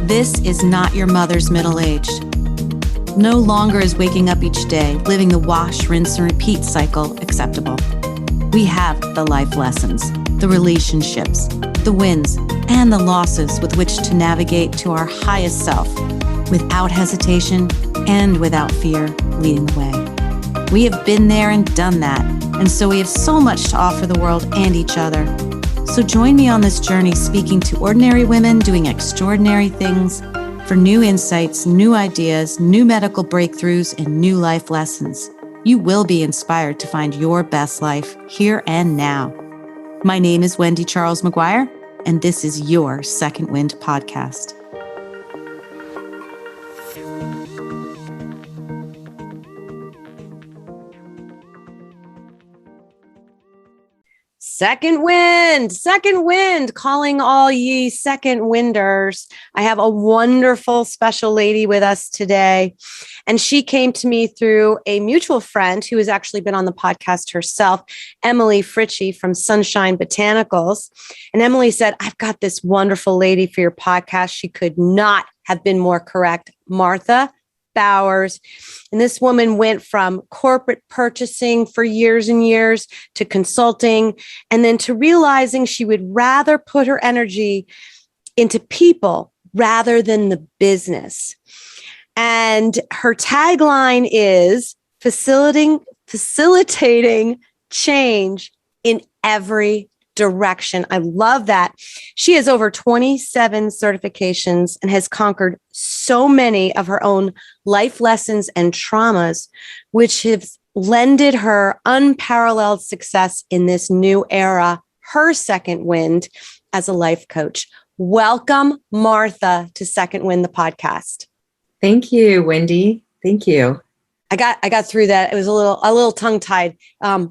This is not your mother's middle-aged. No longer is waking up each day, living the wash, rinse, and repeat cycle acceptable. We have the life lessons, the relationships, the wins, and the losses with which to navigate to our highest self, without hesitation and without fear leading the way. We have been there and done that, and so we have so much to offer the world and each other. So join me on this journey, speaking to ordinary women doing extraordinary things for new insights, new ideas, new medical breakthroughs, and new life lessons. You will be inspired to find your best life here and now. My name is Wendy Charles Maguire, and this is your Second Wind podcast. Second wind, calling all ye second winders. I have a wonderful special lady with us today. And she came to me through a mutual friend who has actually been on the podcast herself, Emily Fritchie from Sunshine Botanicals. And Emily said, I've got this wonderful lady for your podcast. She could not have been more correct, Martha Bowers. And this woman went from corporate purchasing for years and years to consulting, and then to realizing she would rather put her energy into people rather than the business. And her tagline is facilitating change in every direction. I love that. She has over 27 certifications and has conquered so many of her own life lessons and traumas, which have lended her unparalleled success in this new era, her second wind as a life coach. Welcome, Martha, to Second Wind, the podcast. Thank you, Wendy. Thank you. I got through that. It was a little tongue-tied.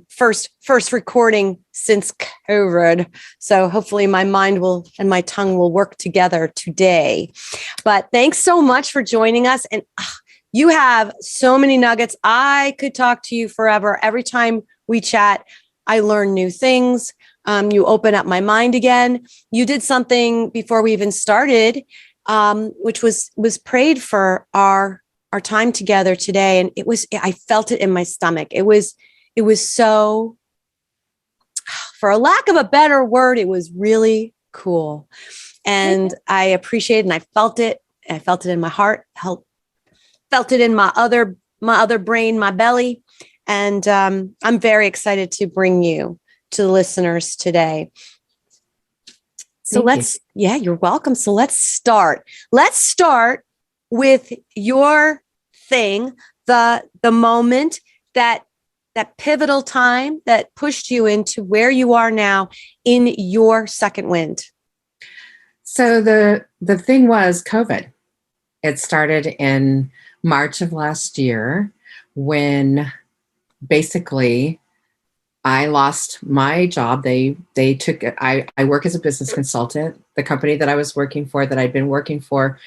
First recording since COVID. So hopefully my mind and my tongue will work together today. But thanks so much for joining us. And you have so many nuggets. I could talk to you forever. Every time we chat, I learn new things. You open up my mind again. You did something before we even started, which was prayed for our time together today. And I felt it in my stomach. It was so, for a lack of a better word, it was really cool. And I appreciate it. And I felt it. I felt it in my heart, felt it in my other brain, my belly. And I'm very excited to bring you to the listeners today. So you're welcome. So let's start. Let's start with your thing, the moment, that pivotal time that pushed you into where you are now in your second wind. So the thing was COVID. It started in March of last year when basically I lost my job. They took it. I work as a business consultant. The company that I was working for, that I'd been working for,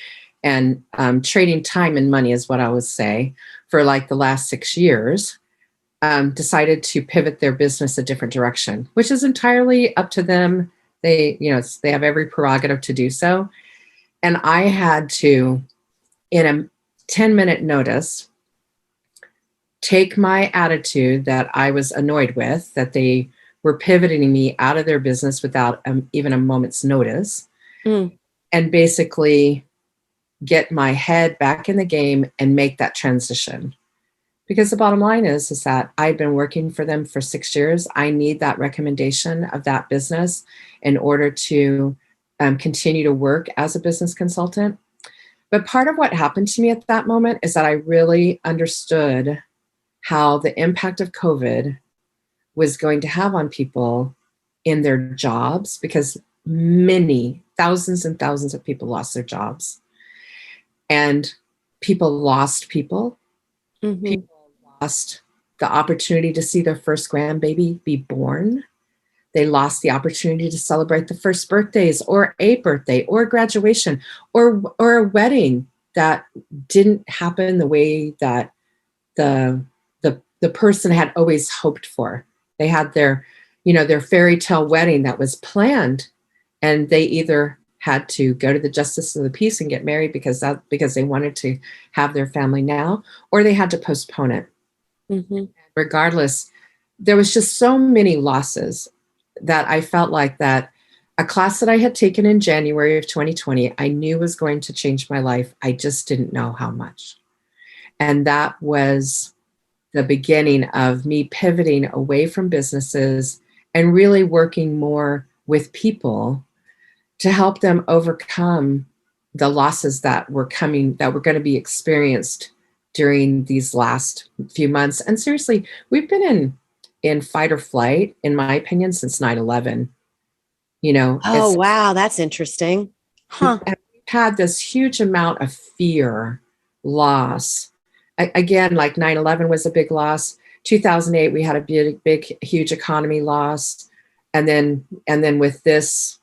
and trading time and money is what I would say, for like the last 6 years, decided to pivot their business a different direction, which is entirely up to them. They have every prerogative to do so. And I had to, in a 10-minute notice, take my attitude that I was annoyed with, that they were pivoting me out of their business without even a moment's notice, and basically get my head back in the game and make that transition. Because the bottom line is that I've been working for them for 6 years. I need that recommendation of that business in order to continue to work as a business consultant. But part of what happened to me at that moment is that I really understood how the impact of COVID was going to have on people in their jobs, because many, thousands and thousands of people lost their jobs. And people lost people. Mm-hmm. People lost the opportunity to see their first grandbaby be born. They lost the opportunity to celebrate the first birthdays, or a birthday, or graduation, or a wedding that didn't happen the way that the person had always hoped for. They had their fairy tale wedding that was planned, and they either had to go to the justice of the peace and get married because they wanted to have their family now, or they had to postpone it. Mm-hmm. Regardless, there was just so many losses that I felt like that a class that I had taken in January of 2020, I knew was going to change my life. I just didn't know how much. And that was the beginning of me pivoting away from businesses and really working more with people to help them overcome the losses that were coming, that were going to be experienced during these last few months. And seriously, we've been in fight or flight, in my opinion, since 9/11. You know, Oh, wow. That's interesting. Huh. we've had this huge amount of fear, loss. Again, like 9/11 was a big loss. 2008, we had a big, huge economy loss. And then with this,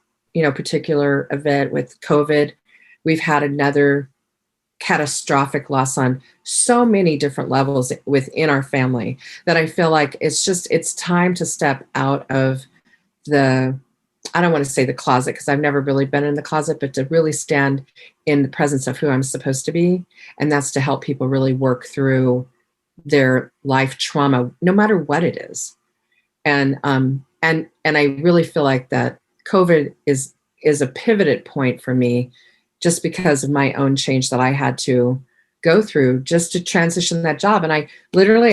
particular event with COVID, we've had another catastrophic loss on so many different levels within our family that I feel like it's time to step out of I don't want to say the closet because I've never really been in the closet, but to really stand in the presence of who I'm supposed to be. And that's to help people really work through their life trauma, no matter what it is. And I really feel like that COVID is a pivoted point for me, just because of my own change that I had to go through just to transition that job. And I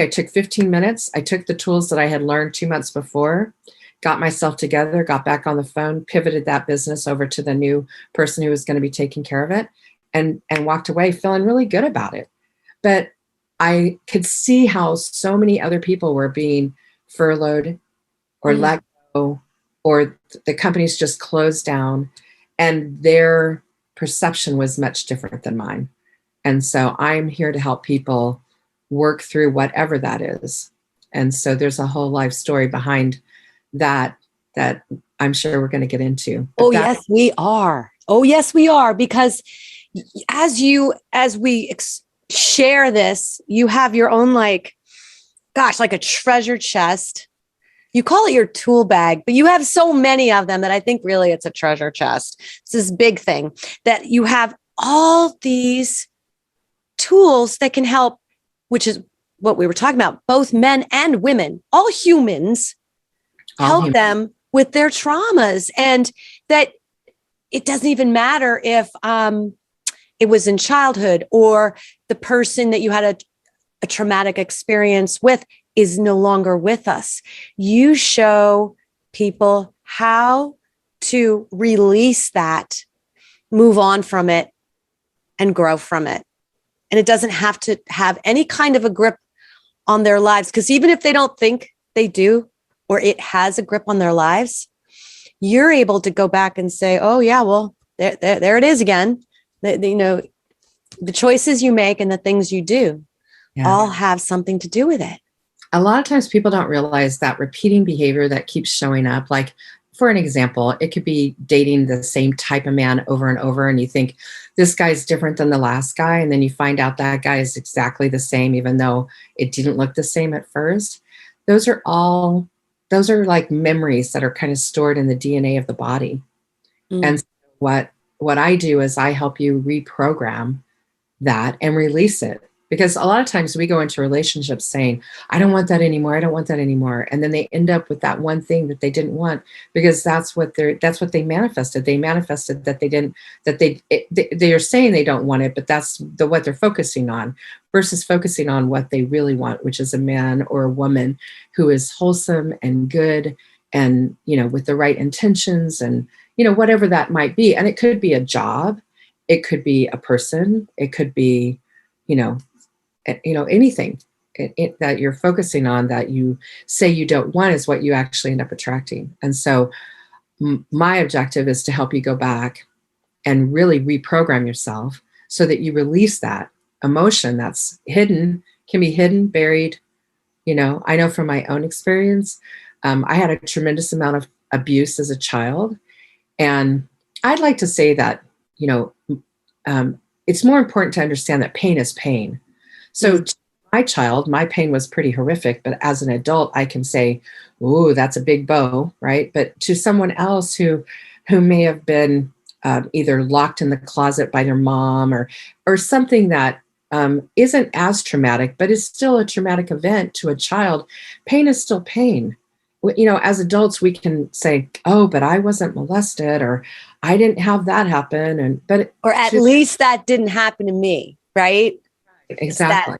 took 15 minutes. I took the tools that I had learned 2 months before, got myself together, got back on the phone, pivoted that business over to the new person who was going to be taking care of it, and walked away feeling really good about it. But I could see how so many other people were being furloughed or let go, or the companies just closed down, and their perception was much different than mine. And so I'm here to help people work through whatever that is. And so there's a whole life story behind that I'm sure we're going to get into. Yes, we are. Oh, yes, we are. Because as we share this, you have your own, like a treasure chest. You call it your tool bag, but you have so many of them that I think really it's a treasure chest. It's this big thing that you have all these tools that can help, which is what we were talking about, both men and women, all humans, help them with their traumas. And that it doesn't even matter if it was in childhood or the person that you had a traumatic experience with is no longer with us. You show people how to release that, move on from it, and grow from it. And it doesn't have to have any kind of a grip on their lives, because even if they don't think they do, or it has a grip on their lives, you're able to go back and say, oh yeah, well, there it is again. The choices you make and the things you do all have something to do with it. A lot of times people don't realize that repeating behavior that keeps showing up, like for an example, it could be dating the same type of man over and over, and you think this guy's different than the last guy, and then you find out that guy is exactly the same, even though it didn't look the same at first. Those are like memories that are kind of stored in the DNA of the body. And so what I do is I help you reprogram that and release it. Because a lot of times we go into relationships saying, I don't want that anymore. I don't want that anymore. And then they end up with that one thing that they didn't want, because that's what they manifested. They manifested that they are saying they don't want it, but that's what they're focusing on, versus focusing on what they really want, which is a man or a woman who is wholesome and good and, with the right intentions and, whatever that might be. And it could be a job. It could be a person. It could be, anything that you're focusing on that you say you don't want is what you actually end up attracting. And so my objective is to help you go back and really reprogram yourself so that you release that emotion that's hidden, can be hidden, buried. I know from my own experience, I had a tremendous amount of abuse as a child. And I'd like to say that, it's more important to understand that pain is pain. So to my pain was pretty horrific, but as an adult, I can say, ooh, that's a big bow, right? But to someone else who may have been either locked in the closet by their mom or something that isn't as traumatic, but is still a traumatic event to a child. Pain is still pain. As adults, we can say, "Oh, but I wasn't molested," or "I didn't have that happen," or at least that didn't happen to me, right? Exactly.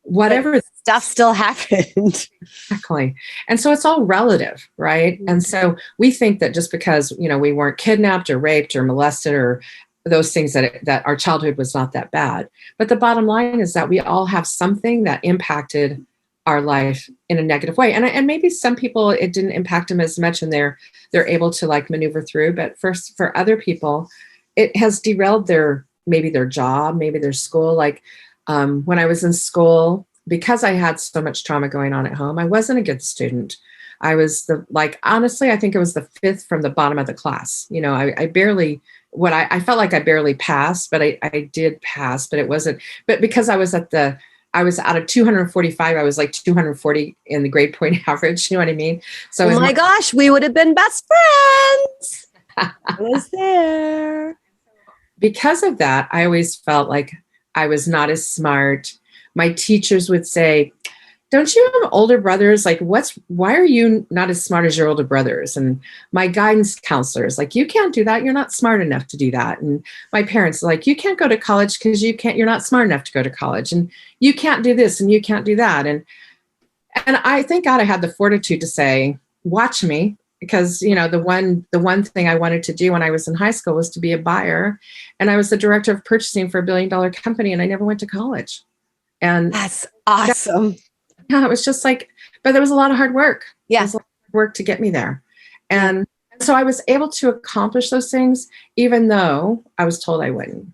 Whatever stuff still happened. Exactly. And so it's all relative, right? And so we think that just because, we weren't kidnapped or raped or molested or those things that our childhood was not that bad. But the bottom line is that we all have something that impacted our life in a negative way. And maybe some people, it didn't impact them as much and they're able to like maneuver through. But for other people, it has derailed maybe their job, maybe their school. Like when I was in school, because I had so much trauma going on at home, I wasn't a good student. I was honestly, I think it was the fifth from the bottom of the class. I barely, I felt like I barely passed, but I did pass, but it wasn't, but because I was out of 245, I was like 240 in the grade point average. You know what I mean? So oh my gosh, we would have been best friends. I was there. Because of that, I always felt like I was not as smart. My teachers would say, "Don't you have older brothers? Like, why are you not as smart as your older brothers?" And my guidance counselors, like, "You can't do that. You're not smart enough to do that." And my parents, like, "You can't go to college because you're not smart enough to go to college. And you can't do this and you can't do that." And I thank God I had the fortitude to say, "Watch me." Because, the one thing I wanted to do when I was in high school was to be a buyer. And I was the director of purchasing for $1 billion company, and I never went to college. And that's awesome. Yeah, it was just like, but there was a lot of hard work. Yeah. There was a lot of hard work to get me there. And so I was able to accomplish those things, even though I was told I wouldn't.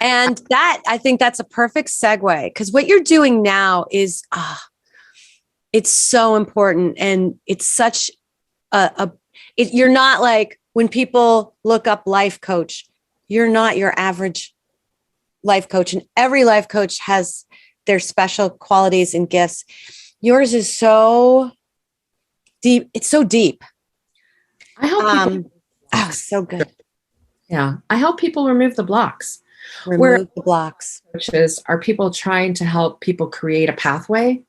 And I think that's a perfect segue, because what you're doing now is, it's so important. And it's such you're not like, when people look up life coach, you're not your average life coach, and every life coach has their special qualities and gifts. Yours is so deep. It's so deep. I help people. Oh, so good. Yeah. I help people remove the blocks. Remove the blocks. Coaches are people trying to help people create a pathway.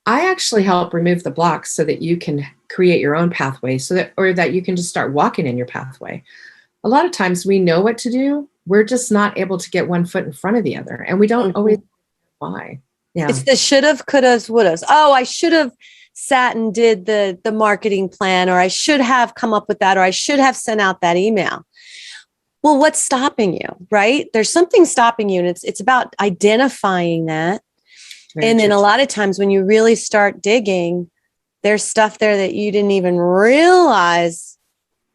I actually help remove the blocks so that you can create your own pathway, or that you can just start walking in your pathway. A lot of times we know what to do. We're just not able to get one foot in front of the other. And we don't always know why. Yeah. It's the should've, could've, would've. Oh, I should have sat and did the marketing plan, or I should have come up with that, or I should have sent out that email. Well, what's stopping you, right? There's something stopping you, and it's about identifying that. And then a lot of times when you really start digging, there's stuff there that you didn't even realize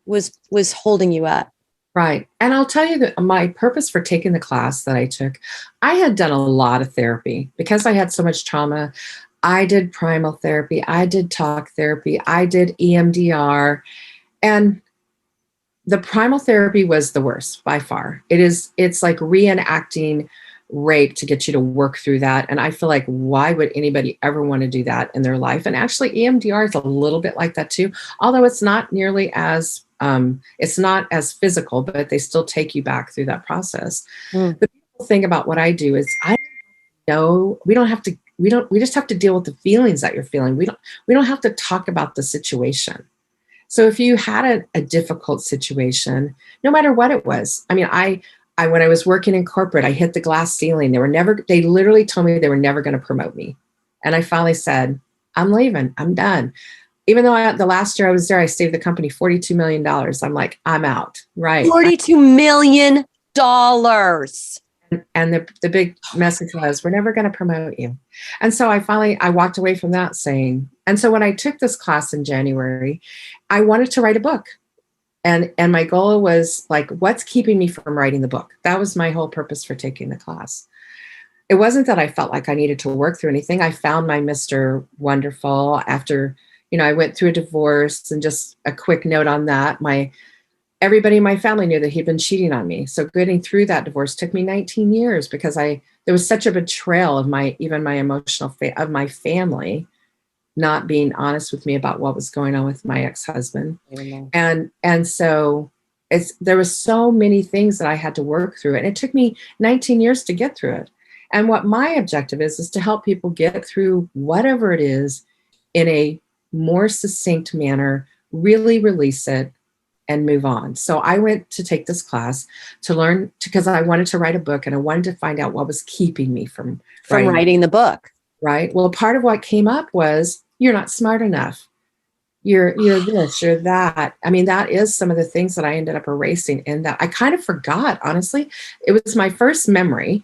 was holding you up. Right. And I'll tell you that my purpose for taking the class that I took, I had done a lot of therapy because I had so much trauma. I did primal therapy. I did talk therapy. I did EMDR. And the primal therapy was the worst by far. It's like reenacting rape to get you to work through that. And I feel like, why would anybody ever want to do that in their life? And actually EMDR is a little bit like that too, although it's not nearly as it's not as physical, but they still take you back through that process. The beautiful thing about what I do is we just have to deal with the feelings that you're feeling. We don't have to talk about the situation. So if you had a difficult situation, no matter what it was, I mean, I when I was working in corporate, I hit the glass ceiling. They literally told me they were never going to promote me. And I finally said, "I'm leaving. I'm done." Even though the last year I was there, I saved the company $42 million. I'm like, I'm out. Right. $42 million. And the big message was, "We're never going to promote you." And so I walked away from that saying, and so when I took this class in January, I wanted to write a book. And my goal was like, what's keeping me from writing the book? That was my whole purpose for taking the class. It wasn't that I felt like I needed to work through anything. I found my Mr. Wonderful after, I went through a divorce. And just a quick note on that, everybody in my family knew that he'd been cheating on me. So getting through that divorce took me 19 years because there was such a betrayal of my emotional of my family not being honest with me about what was going on with my ex-husband. And so there was so many things that I had to work through, and it took me 19 years to get through it. And what my objective is to help people get through whatever it is in a more succinct manner, really release it and move on. So I went to take this class to learn, because I wanted to write a book and I wanted to find out what was keeping me from writing the book. Right. Well, part of what came up was, you're not smart enough. You're this, you're that. I mean, that is some of the things that I ended up erasing, and that I kind of forgot, honestly. It was my first memory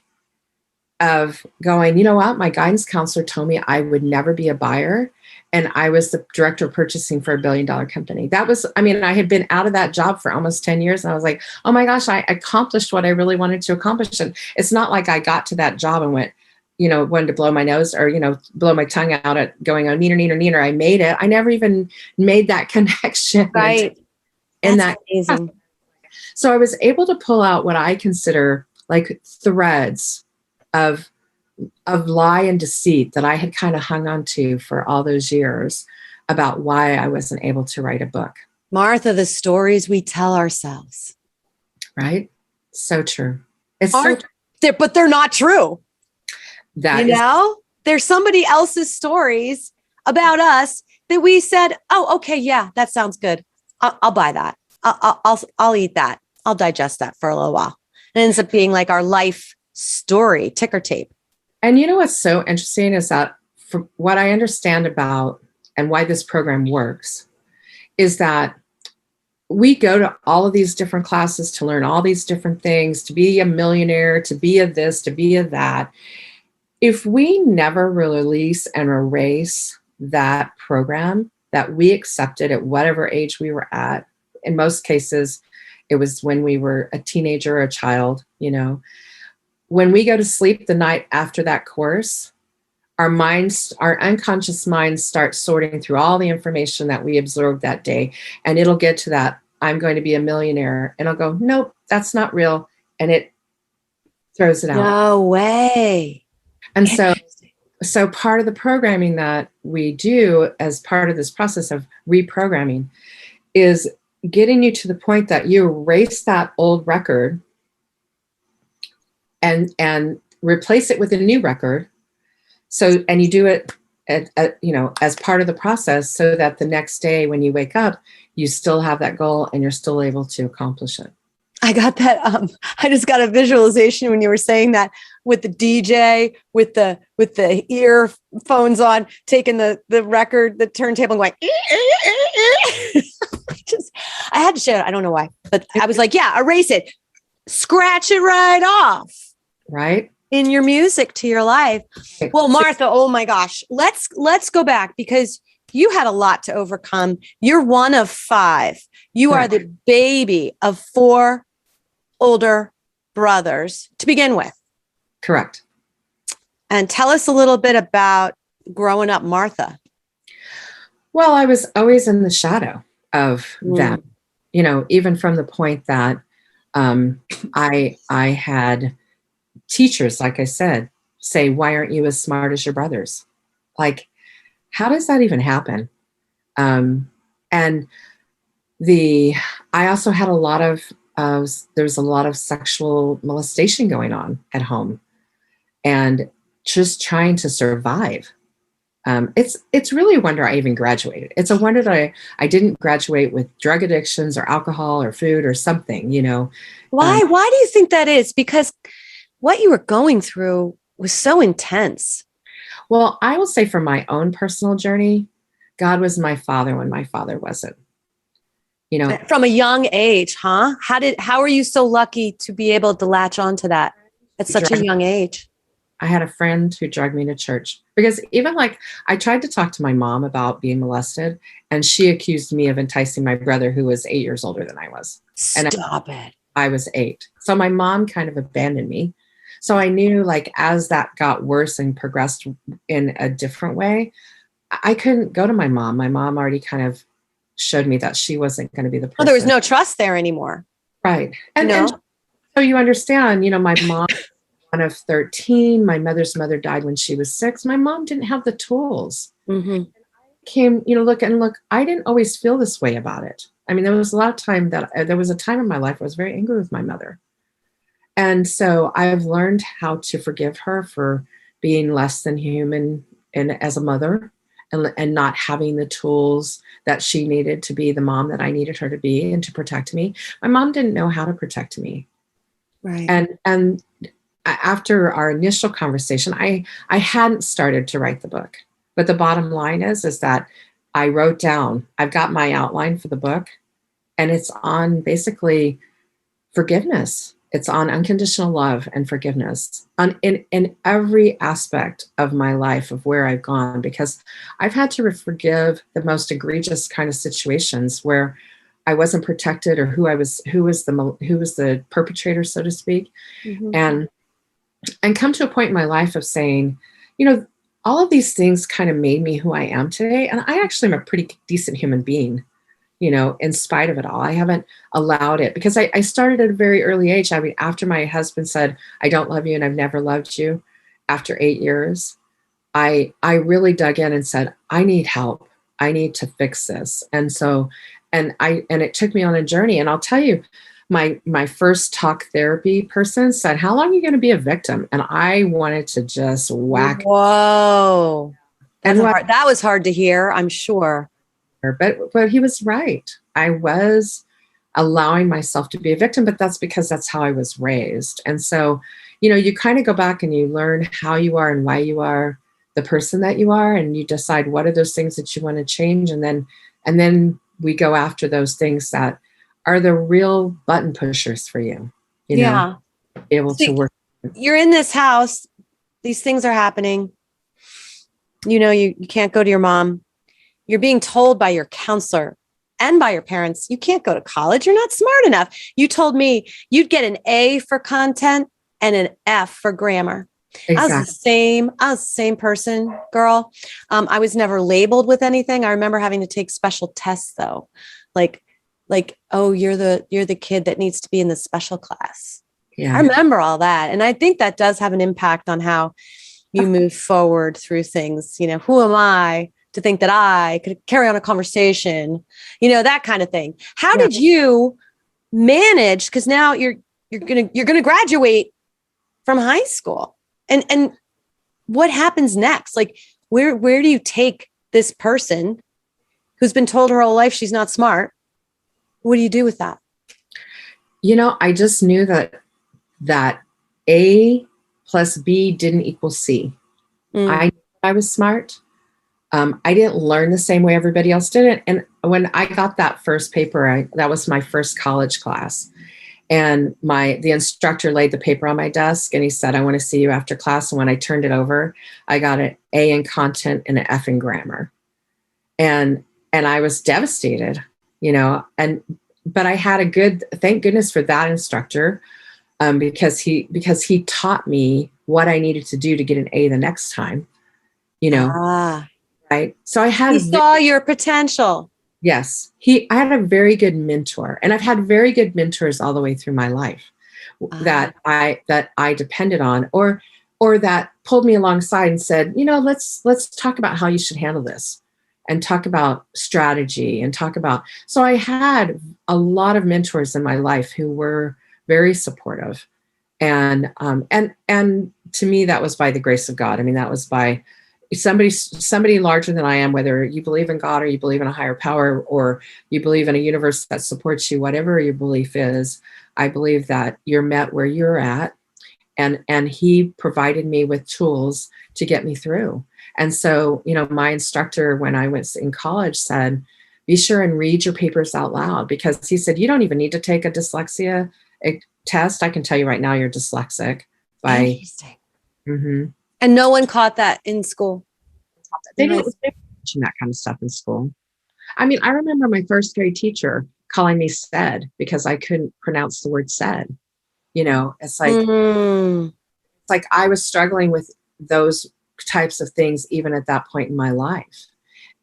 of going, you know what? My guidance counselor told me I would never be a buyer. And I was the director of purchasing for $1 billion company. That was, I mean, I had been out of that job for almost 10 years. And I was like, oh my gosh, I accomplished what I really wanted to accomplish. And it's not like I got to that job and went, wanted to blow my nose or, blow my tongue out at going, oh, neener, neener, neener. I made it. I never even made that connection. Right. And that's amazing. So I was able to pull out what I consider like threads of lie and deceit that I had kind of hung on to for all those years about why I wasn't able to write a book. Martha, the stories we tell ourselves. Right? So true. It's but they're not true. That there's somebody else's stories about us that we said, oh, okay, yeah, that sounds good. I'll buy that. I'll eat that. I'll digest that for a little while. It ends up being like our life story, ticker tape. And you know what's so interesting is that from what I understand about and why this program works is that we go to all of these different classes to learn all these different things, to be a millionaire, to be a this, to be a that. If we never release and erase that program that we accepted at whatever age we were at, in most cases, it was when we were a teenager or a child, when we go to sleep the night after that course, our unconscious minds start sorting through all the information that we absorbed that day. And it'll get to that, I'm going to be a millionaire. And I'll go, nope, that's not real. And it throws it out. No way. And so part of the programming that we do as part of this process of reprogramming is getting you to the point that you erase that old record and replace it with a new record. So, and you do it as part of the process so that the next day when you wake up, you still have that goal and you're still able to accomplish it. I got that. I just got a visualization when you were saying that with the DJ, with the earphones on, taking the record, the turntable and going, I had to share it. I don't know why, but I was like, yeah, erase it, scratch it right off. Right. In your music to your life. Well, Martha, oh my gosh, let's go back because you had a lot to overcome. You're one of 5. You are the baby of 4 older brothers to begin with. Correct. And tell us a little bit about growing up, Martha. Well, I was always in the shadow of them, even from the point that I had teachers, like I said, say, why aren't you as smart as your brothers? Like, how does that even happen? And I also had a lot of, there's a lot of sexual molestation going on at home and just trying to survive. It's really a wonder I even graduated. It's a wonder that I didn't graduate with drug addictions or alcohol or food or something, Why do you think that is? Because what you were going through was so intense. Well, I will say from my own personal journey, God was my father when my father wasn't. From a young age, huh? How are you so lucky to be able to latch on to that at such a young age? I had a friend who dragged me to church because even I tried to talk to my mom about being molested and she accused me of enticing my brother who was 8 years older than I was. Stop it. I was 8. So my mom kind of abandoned me. So I knew as that got worse and progressed in a different way, I couldn't go to my mom. My mom already kind of showed me that she wasn't going to be the person. Well, there was no trust there anymore. Right. And so you understand, my mom, one of 13, my mother's mother died when she was 6. My mom didn't have the tools. Mm-hmm. Look, I didn't always feel this way about it. I mean, there was a lot of time that there was a time in my life I was very angry with my mother. And so I've learned how to forgive her for being less than human and as a mother, and not having the tools that she needed to be the mom that I needed her to be and to protect me. My mom didn't know how to protect me. Right. And after our initial conversation, I hadn't started to write the book. But the bottom line is that I wrote down, I've got my outline for the book, and it's on basically forgiveness. It's on unconditional love and forgiveness in every aspect of my life, of where I've gone, because I've had to forgive the most egregious kind of situations where I wasn't protected, or who was the perpetrator, so to speak. Mm-hmm. And come to a point in my life of saying, all of these things kind of made me who I am today. And I actually am a pretty decent human being, in spite of it all. I haven't allowed it, because I started at a very early age. I mean, after my husband said, I don't love you and I've never loved you, after 8 years, I really dug in and said, I need help. I need to fix this. And so, and it took me on a journey. And I'll tell you, my first talk therapy person said, how long are you going to be a victim? And I wanted to just whack. Whoa. That was hard to hear, I'm sure. But he was right. I was allowing myself to be a victim, but that's because that's how I was raised. And so, you kind of go back and you learn how you are and why you are the person that you are, and you decide what are those things that you want to change. And then we go after those things that are the real button pushers for you, able to work. You're in this house. These things are happening. You can't go to your mom. You're being told by your counselor and by your parents, you can't go to college. You're not smart enough. You told me you'd get an A for content and an F for grammar. Exactly. I was the same person, girl. I was never labeled with anything. I remember having to take special tests though. Like, oh, you're the kid that needs to be in the special class. Yeah. I remember all that. And I think that does have an impact on how you move forward through things. Who am I to think that I could carry on a conversation, that kind of thing. How did you manage? Because now you're gonna graduate from high school, and what happens next? Like, where do you take this person who's been told her whole life she's not smart? What do you do with that? I just knew that A plus B didn't equal C. I knew I was smart. I didn't learn the same way everybody else did it. And when I got that first paper, that was my first college class. And the instructor laid the paper on my desk and he said, I want to see you after class. And when I turned it over, I got an A in content and an F in grammar. And I was devastated, but I had thank goodness for that instructor, because he taught me what I needed to do to get an A the next time, Right. So he saw your potential. Yes. I had a very good mentor, and I've had very good mentors all the way through my life that I depended on, or that pulled me alongside and said, let's talk about how you should handle this, and talk about strategy, and so I had a lot of mentors in my life who were very supportive. And to me, that was by the grace of God. I mean, that was by somebody larger than I am, whether you believe in God or you believe in a higher power or you believe in a universe that supports you, whatever your belief is. I believe that you're met where you're at, and he provided me with tools to get me through. And so, my instructor when I was in college said, be sure and read your papers out loud, because he said, you don't even need to take a dyslexia test. I can tell you right now, you're dyslexic. Interesting. Mm-hmm. And no one caught that in school. They didn't mention that kind of stuff in school. I mean, I remember my first grade teacher calling me said because I couldn't pronounce the word said. It's like I was struggling with those types of things even at that point in my life.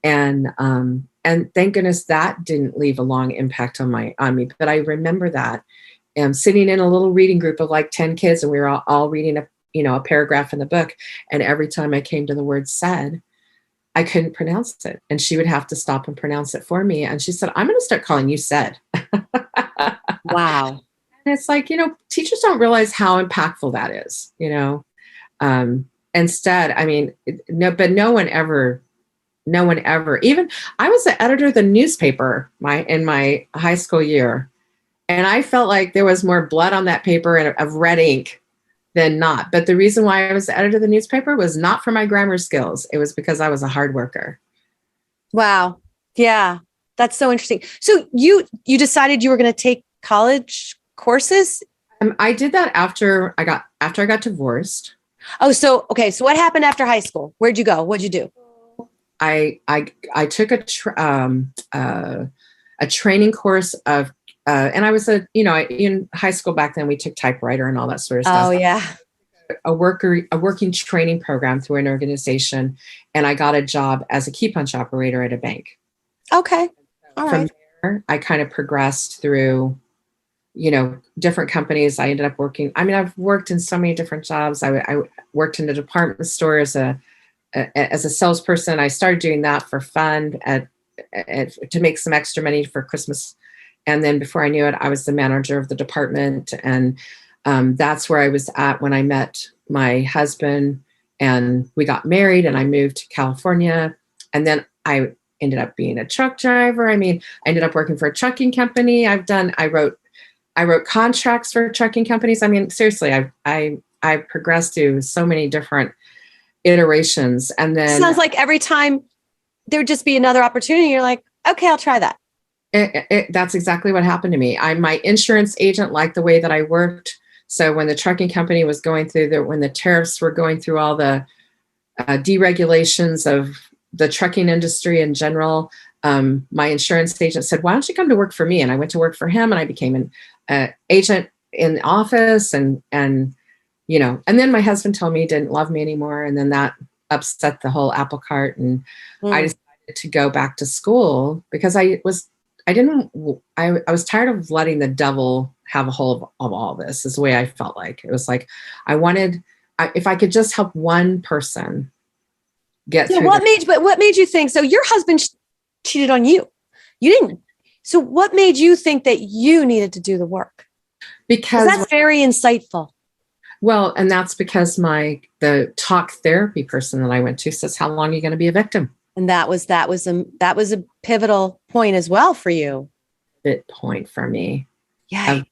And thank goodness that didn't leave a long impact on me. But I remember that sitting in a little reading group of like 10 kids, and we were all reading a paragraph in the book. And every time I came to the word said, I couldn't pronounce it. And she would have to stop and pronounce it for me. And she said, I'm going to start calling you said. Wow. And it's like, teachers don't realize how impactful that is, instead, I mean, but no one ever, even I was the editor of the newspaper in my high school year. And I felt like there was more blood on that paper and of red ink than not. But the reason why I was the editor of the newspaper was not for my grammar skills. It was because I was a hard worker. Wow. Yeah. That's so interesting. So you decided you were going to take college courses? I did that after I got divorced. Oh, so, okay. So what happened after high school? Where'd you go? What'd you do? I took a training course of, and I was in high school back then, we took typewriter and all that sort of stuff. Oh yeah. A working training program through an organization. And I got a job as a key punch operator at a bank. Okay. All right. From there, I kind of progressed through, different companies. I ended up working. I mean, I've worked in so many different jobs. I worked in the department store as a salesperson. I started doing that for fun to make some extra money for Christmas. And then before I knew it, I was the manager of the department. And that's where I was at when I met my husband, and we got married, and I moved to California. And then I ended up being a truck driver. I mean, I ended up working for a trucking company. I wrote contracts for trucking companies. I mean, seriously, I progressed through so many different iterations. And then sounds like every time there'd just be another opportunity, you're like, okay, I'll try that. That's exactly what happened to me. My insurance agent liked the way that I worked. So when the trucking company was going through when the tariffs were going through all the deregulations of the trucking industry in general, my insurance agent said, why don't you come to work for me? And I went to work for him, and I became an agent in the office. And then my husband told me he didn't love me anymore. And then that upset the whole apple cart. And I decided to go back to school because I was tired of letting the devil have a hold of all this, is the way I felt like. It was like, if I could just help one person get through. What made you think, so your husband cheated on you? You didn't. So what made you think that you needed to do the work? Because that's very insightful. Well, and that's because the talk therapy person that I went to says, how long are you going to be a victim? And that was a pivotal point as well for you. Bit point for me. Yeah.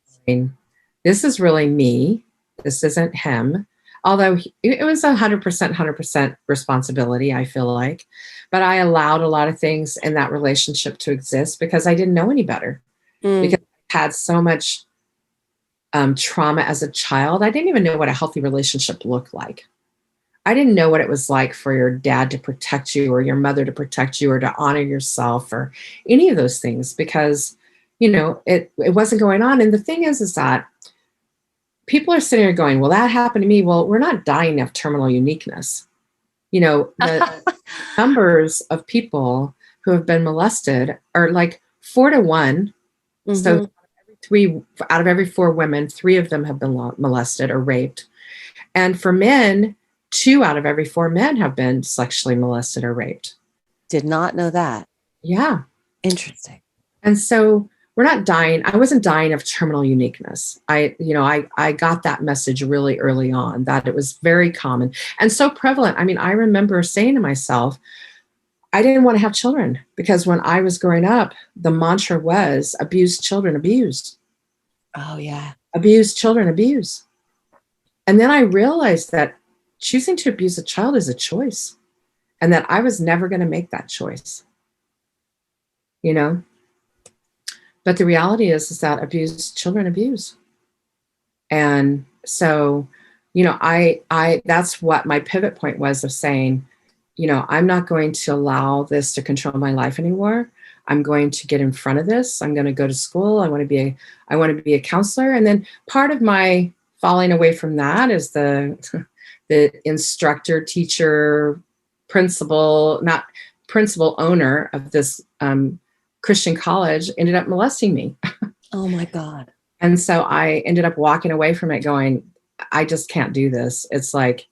This is really me. This isn't him. Although it was 100% responsibility, I feel like. But I allowed a lot of things in that relationship to exist because I didn't know any better. Because I had so much trauma as a child. I didn't even know what a healthy relationship looked like. I didn't know what it was like for your dad to protect you, or your mother to protect you, or to honor yourself, or any of those things, because, it wasn't going on. And the thing is that people are sitting there going, well, that happened to me. Well, we're not dying of terminal uniqueness. The numbers of people who have been molested are like 4 to 1. Mm-hmm. So out of every 4 women, 3 of them have been molested or raped. And for men, 2 out of every 4 men have been sexually molested or raped. Did not know that. Yeah. Interesting. And so we're not dying. I wasn't dying of terminal uniqueness. I got that message really early on, that it was very common and so prevalent. I mean, I remember saying to myself, I didn't want to have children because when I was growing up, the mantra was abused children abuse. Oh yeah. Abused children abuse. And then I realized that choosing to abuse a child is a choice, and that I was never going to make that choice. But the reality is that abused children abuse. And so, that's what my pivot point was, of saying, I'm not going to allow this to control my life anymore. I'm going to get in front of this. I'm going to go to school. I want to be a counselor. And then part of my falling away from that is the instructor, teacher, principal owner of this Christian college ended up molesting me. Oh my God. And so I ended up walking away from it going, I just can't do this. It's like,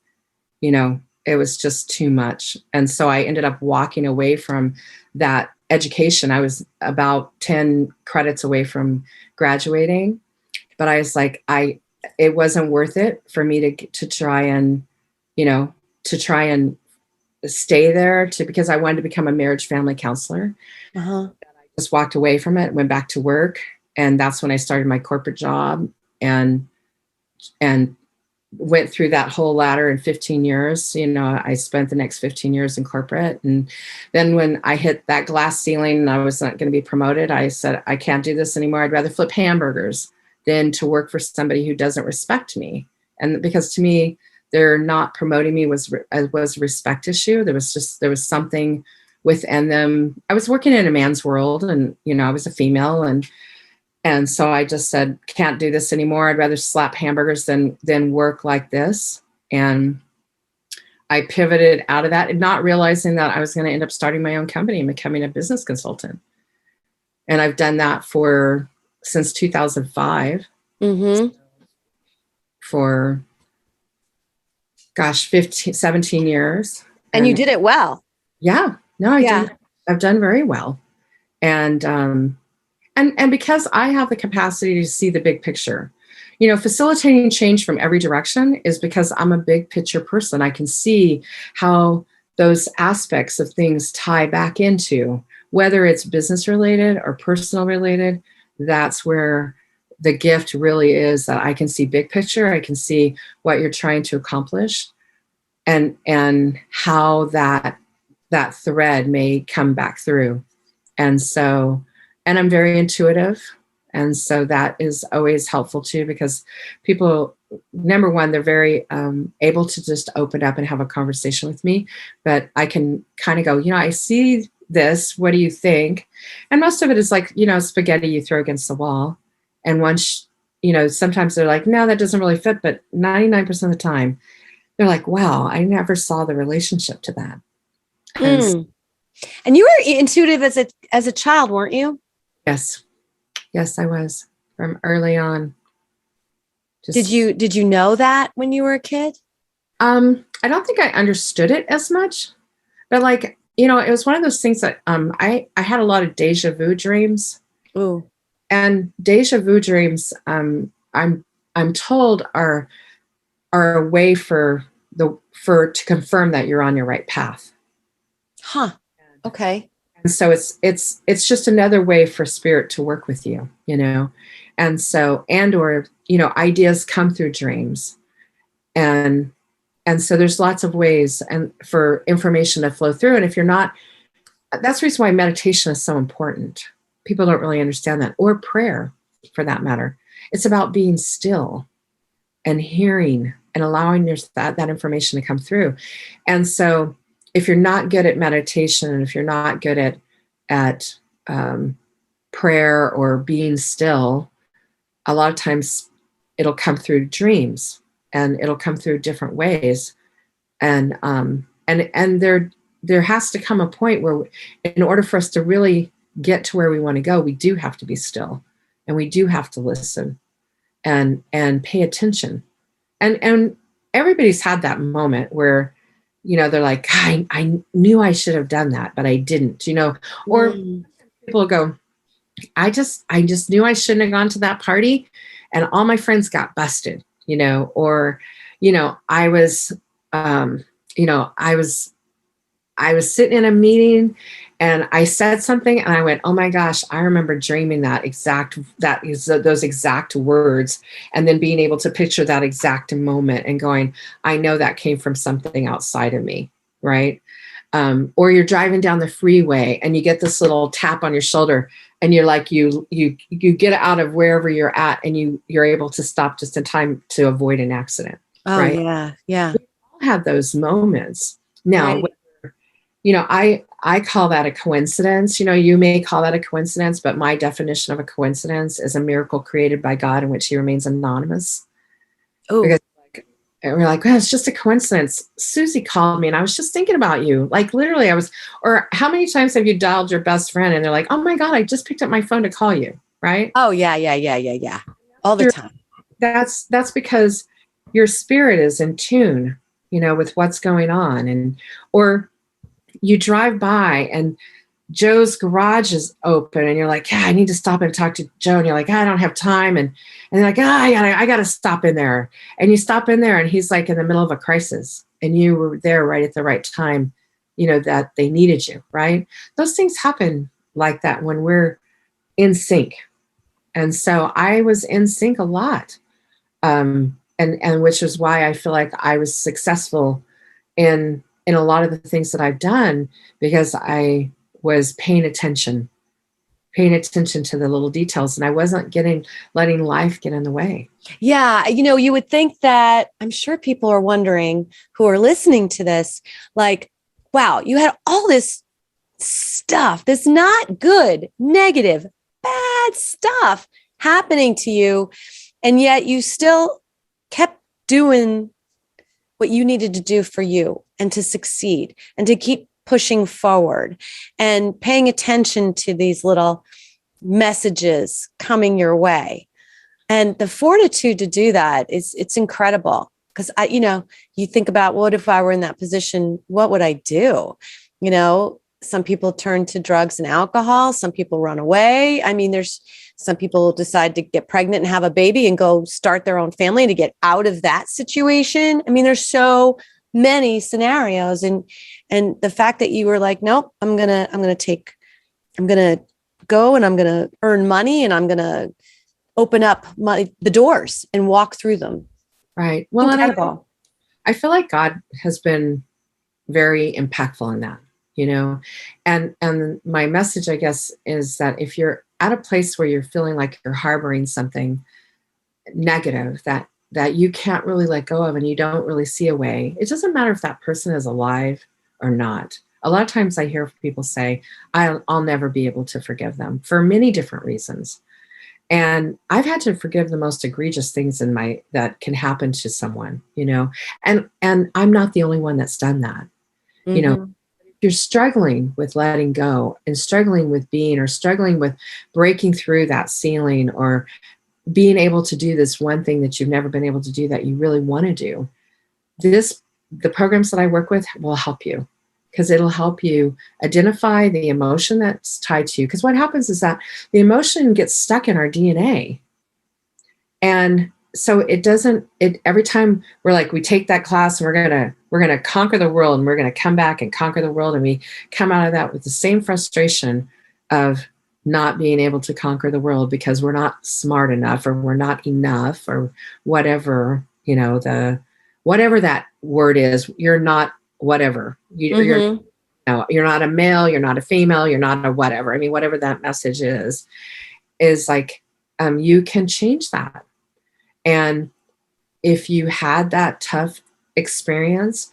just too much. And so I ended up walking away from that education. I was about 10 credits away from graduating, but I was like, it wasn't worth it for me to try and, to try and stay there because I wanted to become a marriage family counselor. Uh-huh. I just walked away from it, went back to work. And that's when I started my corporate job and went through that whole ladder in 15 years. I spent the next 15 years in corporate. And then when I hit that glass ceiling and I was not going to be promoted, I said, I can't do this anymore. I'd rather flip hamburgers than to work for somebody who doesn't respect me. And because to me, they're not promoting me was a respect issue. There was something within them. I was working in a man's world and, I was a female and so I just said, can't do this anymore. I'd rather slap hamburgers than work like this. And I pivoted out of that and not realizing that I was going to end up starting my own company and becoming a business consultant. And I've done that since 2005 for 17 years. And you did it well. Yeah, no, I did. I've done very well. And because I have the capacity to see the big picture, facilitating change from every direction is because I'm a big picture person. I can see how those aspects of things tie back into, whether it's business related or personal related. That's where the gift really is, that I can see big picture. I can see what you're trying to accomplish and how that thread may come back through. And I'm very intuitive. And so that is always helpful too, because people, number one, they're very able to just open up and have a conversation with me, but I can kind of go, I see this, what do you think? And most of it is like, spaghetti you throw against the wall. And once, sometimes they're like, no, that doesn't really fit. But 99% of the time, they're like, wow, I never saw the relationship to that. And you were intuitive as a child, weren't you? Yes. Yes, I was from early on. Did you know that when you were a kid? I don't think I understood it as much, but it was one of those things that I had a lot of deja vu dreams. Ooh. And deja vu dreams, I'm told are a way to confirm that you're on your right path. Huh. Okay. And so it's just another way for spirit to work with you, and so, ideas come through dreams. And so there's lots of ways and for information to flow through. And if you're not, that's the reason why meditation is so important. People don't really understand that, or prayer for that matter. It's about being still and hearing and allowing that information to come through. And so if you're not good at meditation, and if you're not good at prayer or being still, a lot of times it'll come through dreams, and it'll come through different ways. And there has to come a point where, in order for us to really get to where we want to go, we do have to be still, and we do have to listen and pay attention. And everybody's had that moment where, they're like, I knew I should have done that, but I didn't, or people go, I just knew I shouldn't have gone to that party, and all my friends got busted, or, I was sitting in a meeting and I said something and I went, oh my gosh, I remember dreaming those exact words, and then being able to picture that exact moment and going, I know that came from something outside of me. Right. Or you're driving down the freeway and you get this little tap on your shoulder, and you're like, you get out of wherever you're at, and you're able to stop just in time to avoid an accident. Oh, right? yeah. Yeah. We all have those moments. Now, right. I call that a coincidence. You may call that a coincidence, but my definition of a coincidence is a miracle created by God in which he remains anonymous. Oh, because we're like, well, it's just a coincidence. Susie called me and I was just thinking about you. Like literally or how many times have you dialed your best friend and they're like, oh my God, I just picked up my phone to call you. Right. Oh yeah. All the time. That's because your spirit is in tune with what's going on. Or you drive by and Joe's garage is open and you're like, yeah, I need to stop and talk to Joe. And you're like, I don't have time. And they're like, I gotta stop in there. And you stop in there and he's like in the middle of a crisis and you were there right at the right time, that they needed you, right? Those things happen like that when we're in sync. And so I was in sync a lot. And which is why I feel like I was successful in a lot of the things that I've done, because I was paying attention to the little details, and I wasn't letting life get in the way. Yeah. You would think that, I'm sure people are wondering who are listening to this, like, wow, you had all this stuff, this not good, negative, bad stuff happening to you. And yet you still kept doing what you needed to do for you and to succeed and to keep pushing forward and paying attention to these little messages coming your way. And the fortitude to do that it's incredible. Because you think about, what if I were in that position? What would I do? Some people turn to drugs and alcohol. Some people run away. I mean, there's some people decide to get pregnant and have a baby and go start their own family to get out of that situation. I mean, there's so many scenarios. And the fact that you were like, nope, I'm going to go and I'm going to earn money and I'm going to open up the doors and walk through them. Right. Well, incredible. And I feel like God has been very impactful in that, and my message, I guess, is that if you're at a place where you're feeling like you're harboring something negative that you can't really let go of and you don't really see a way, it doesn't matter if that person is alive or not. A lot of times I hear people say, I'll never be able to forgive them for many different reasons. And I've had to forgive the most egregious things that can happen to someone, and I'm not the only one that's done that. Mm-hmm. If you're struggling with letting go and struggling with being, or struggling with breaking through that ceiling, or being able to do this one thing that you've never been able to do that you really want to do, the programs that I work with will help you, because it'll help you identify the emotion that's tied to you. Because what happens is that the emotion gets stuck in our DNA. And so every time we take that class and we're going to conquer the world, and we're going to come back and conquer the world. And we come out of that with the same frustration of not being able to conquer the world because we're not smart enough, or we're not enough, or whatever, whatever that word is. You're not whatever. You're not a male, you're not a female, you're not a whatever. I mean, whatever that message is like, you can change that. And if you had that tough experience,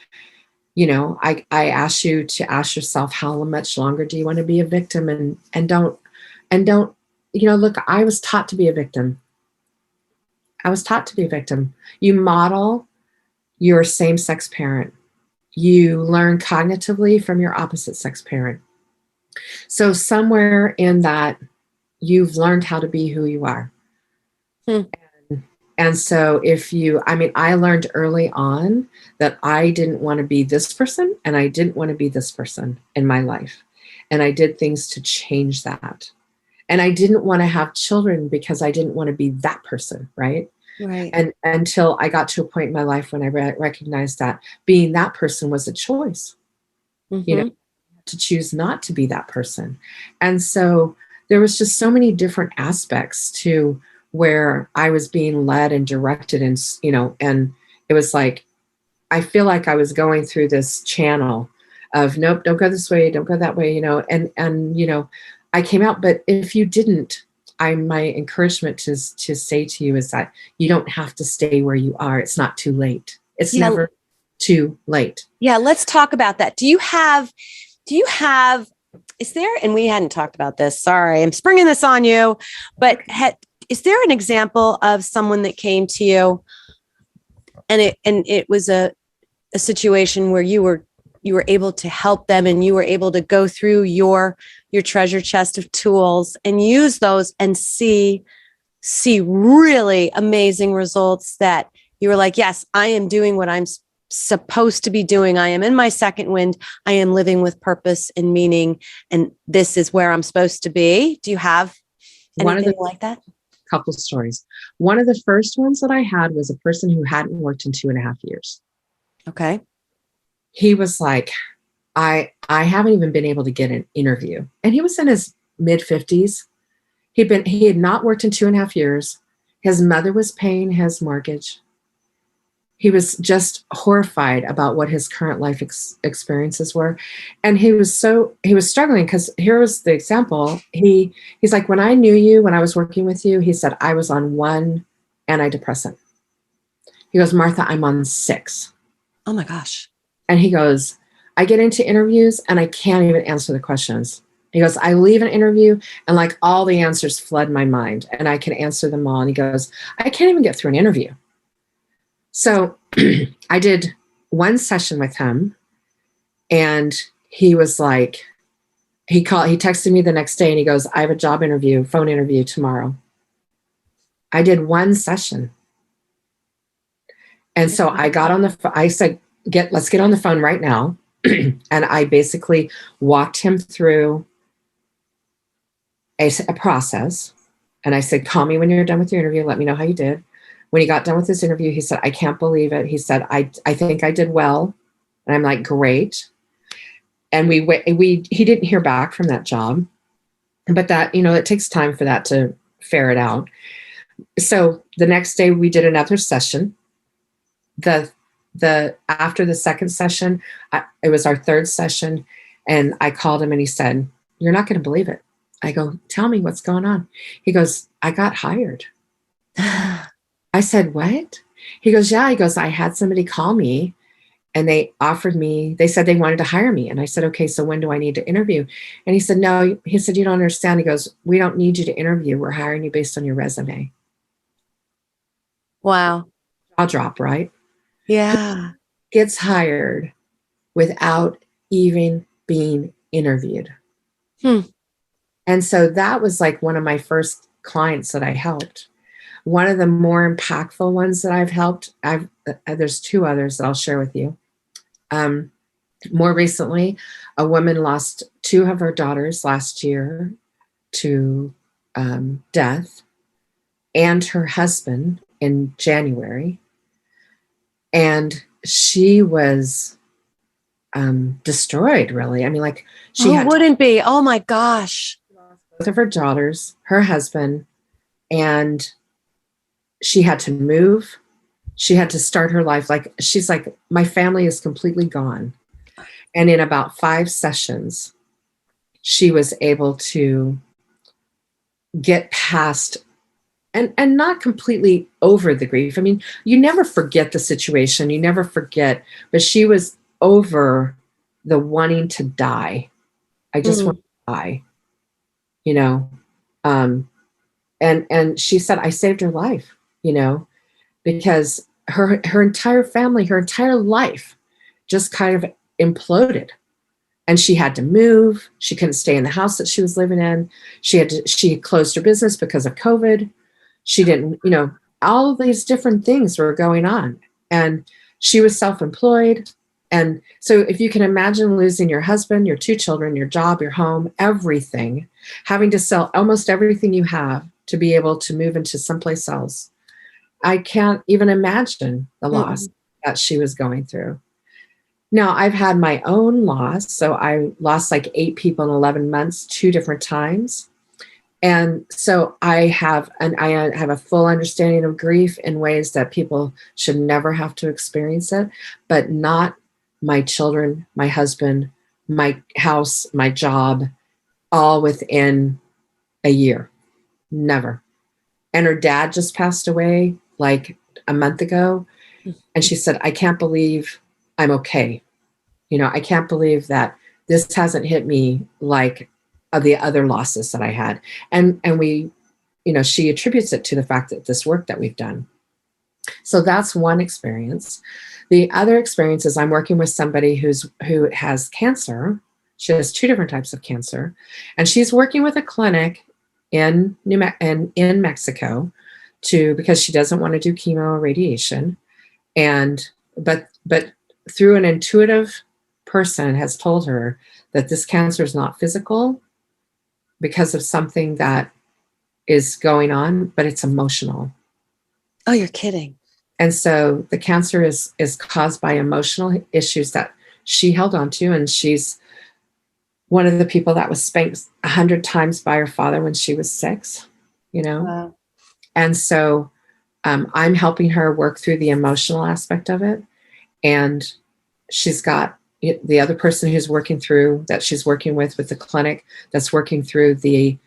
I ask you to ask yourself, how much longer do you want to be a victim? And don't, look, I was taught to be a victim. You model your same-sex parent. You learn cognitively from your opposite sex parent. So somewhere in that, you've learned how to be who you are. And so I learned early on that I didn't want to be this person, and I didn't want to be this person in my life. And I did things to change that. And I didn't want to have children because I didn't want to be that person, right? Right. And until I got to a point in my life when I recognized that being that person was a choice, Mm-hmm. to choose not to be that person. And so there was just so many different aspects to where I was being led and directed, and it was like, I feel like I was going through this channel of, nope, don't go this way, don't go that way, and I came out. But if you didn't, my encouragement to say to you is that you don't have to stay where you are. It's not too late. It's never too late. Yeah. Let's talk about that. Do you have, is there, and we hadn't talked about this, sorry, I'm springing this on you, but is there an example of someone that came to you and it was a situation where you were able to help them, and you were able to go through your treasure chest of tools and use those and see really amazing results, that you were like, yes, I am doing what I'm supposed to be doing. I am in my second wind. I am living with purpose and meaning, and this is where I'm supposed to be. Do you have anything like that? Couple stories. One of the first ones that I had was a person who hadn't worked in 2.5 years. Okay. He was like, I haven't even been able to get an interview. And he was in his mid 50s. He had not worked in 2.5 years. His mother was paying his mortgage. He was just horrified about what his current life experiences were. And he was struggling, because here was the example. He's like, when I knew you, when I was working with you, he said, I was on 1 antidepressant. He goes, Martha, I'm on 6. Oh my gosh. And he goes, I get into interviews and I can't even answer the questions. He goes, I leave an interview and like all the answers flood my mind and I can answer them all. And he goes, I can't even get through an interview. So I did 1 session with him, and he was like, he texted me the next day and he goes, I have a job interview, phone interview tomorrow. I did 1 session. And so I got on I said, let's get on the phone right now. And I basically walked him through a process. And I said, call me when you're done with your interview. Let me know how you did. When he got done with his interview, he said, I can't believe it. He said, I think I did well. And I'm like, great. And he didn't hear back from that job, but that, it takes time for that to ferret out. So the next day we did another session. After the second session, it was our third session, and I called him and he said, you're not going to believe it. I go, tell me what's going on. He goes, I got hired. I said, what? He goes, yeah. He goes, I had somebody call me and they said they wanted to hire me. And I said, okay, so when do I need to interview? And he said, no. He said, you don't understand. He goes, we don't need you to interview. We're hiring you based on your resume. Wow. Jaw drop, right? Yeah. Gets hired without even being interviewed. And so that was like one of my first clients that I helped. One of the more impactful ones that I've helped, there's 2 others that I'll share with you. More recently, a woman lost 2 of her daughters last year to death, and her husband in January. And she was destroyed, really. I mean, like wouldn't be. Oh my gosh. Both of her daughters, her husband, and she had to move. She had to start her life. Like, she's like, my family is completely gone. And in about 5 sessions, she was able to get past and not completely over the grief. I mean, you never forget the situation. You never forget, but she was over the wanting to die. I just want to die, and she said, I saved her life, because her entire family, her entire life just kind of imploded. And she had to move. She couldn't stay in the house that she was living in. She closed her business because of COVID. She didn't, all of these different things were going on. And she was self-employed. And so if you can imagine losing your husband, your 2 children, your job, your home, everything, having to sell almost everything you have to be able to move into someplace else, I can't even imagine the loss that she was going through. Now, I've had my own loss. So I lost like 8 people in 11 months, 2 different times. And so I have a full understanding of grief in ways that people should never have to experience it, but not my children, my husband, my house, my job, all within a year. Never. And her dad just passed away like a month ago. And she said, I can't believe I'm okay. I can't believe that this hasn't hit me like the other losses that I had. And we, she attributes it to the fact that this work that we've done. So that's one experience. The other experience is I'm working with somebody who has cancer. She has 2 different types of cancer, and she's working with a clinic in Mexico because she doesn't want to do chemo or radiation. But through an intuitive person has told her that this cancer is not physical because of something that is going on, but it's emotional. Oh, you're kidding. And so the cancer is caused by emotional issues that she held on to. And she's one of the people that was spanked 100 times by her father when she was 6, you know? Wow. And so I'm helping her work through the emotional aspect of it. And she's got the other person who's working through, that she's working with the clinic, that's working through the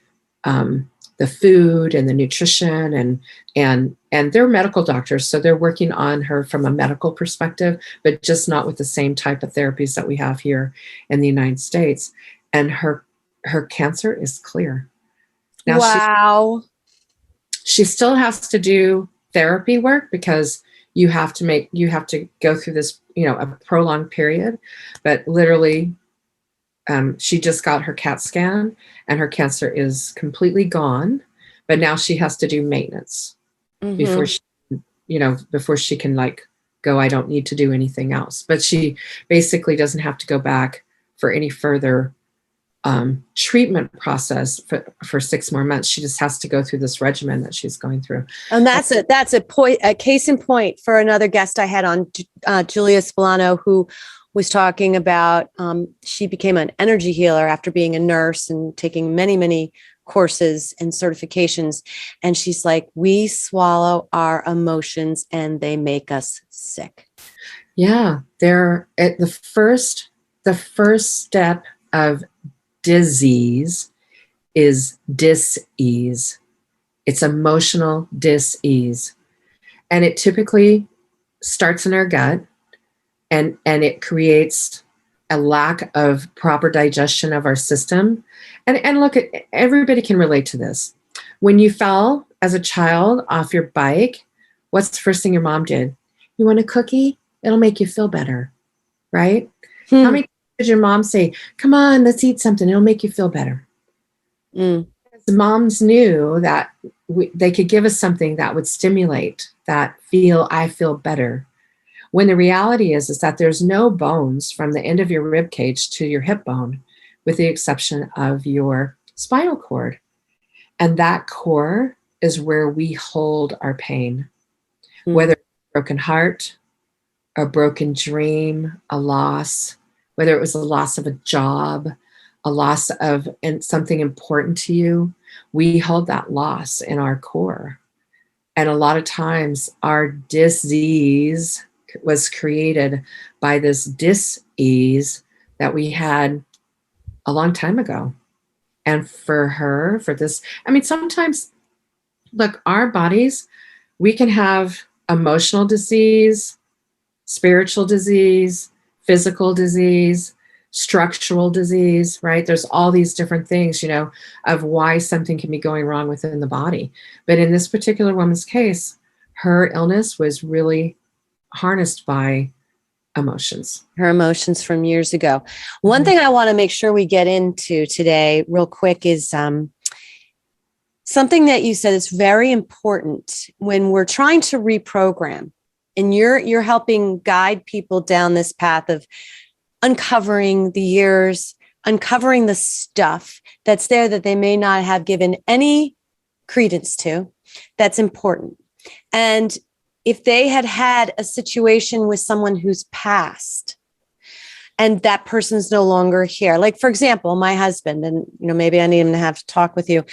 food and the nutrition, and they're medical doctors, so they're working on her from a medical perspective, but just not with the same type of therapies that we have here in the United States. And her cancer is clear. Now Wow. she still has to do therapy work because you have to go through this, a prolonged period, but literally she just got her CAT scan and her cancer is completely gone, but now she has to do maintenance before she can like go, I don't need to do anything else. But she basically doesn't have to go back for any further treatment process for 6 more months. She just has to go through this regimen that she's going through. And that's a case in point for another guest I had on, Julia Spilano, who was talking about, she became an energy healer after being a nurse and taking many, many courses and certifications. And she's like, we swallow our emotions and they make us sick. Yeah. They're at the first step of disease is dis-ease. It's emotional dis-ease. And it typically starts in our gut, and it creates a lack of proper digestion of our system. And look, everybody can relate to this. When you fell as a child off your bike, what's the first thing your mom did? You want a cookie? It'll make you feel better, right? How many did your mom say, come on, let's eat something, it'll make you feel better? The moms knew that they could give us something that would stimulate that I feel better. When the reality is that there's no bones from the end of your rib cage to your hip bone, with the exception of your spinal cord. And that core is where we hold our pain, whether it's a broken heart, a broken dream, a loss, whether it was a loss of a job, a loss of something important to you. We hold that loss in our core. And a lot of times our disease was created by this dis-ease that we had a long time ago. And for this, I mean, sometimes, look, our bodies, we can have emotional disease, spiritual disease, physical disease, structural disease, right? There's all these different things, of why something can be going wrong within the body. But in this particular woman's case, her illness was really harnessed by emotions. Her emotions from years ago. One thing I want to make sure we get into today real quick is something that you said is very important when we're trying to reprogram, and you're helping guide people down this path of uncovering the years, uncovering the stuff that's there that they may not have given any credence to, that's important. And if they had a situation with someone who's passed and that person's no longer here, like, for example, my husband, and, maybe I need him to have to talk with you.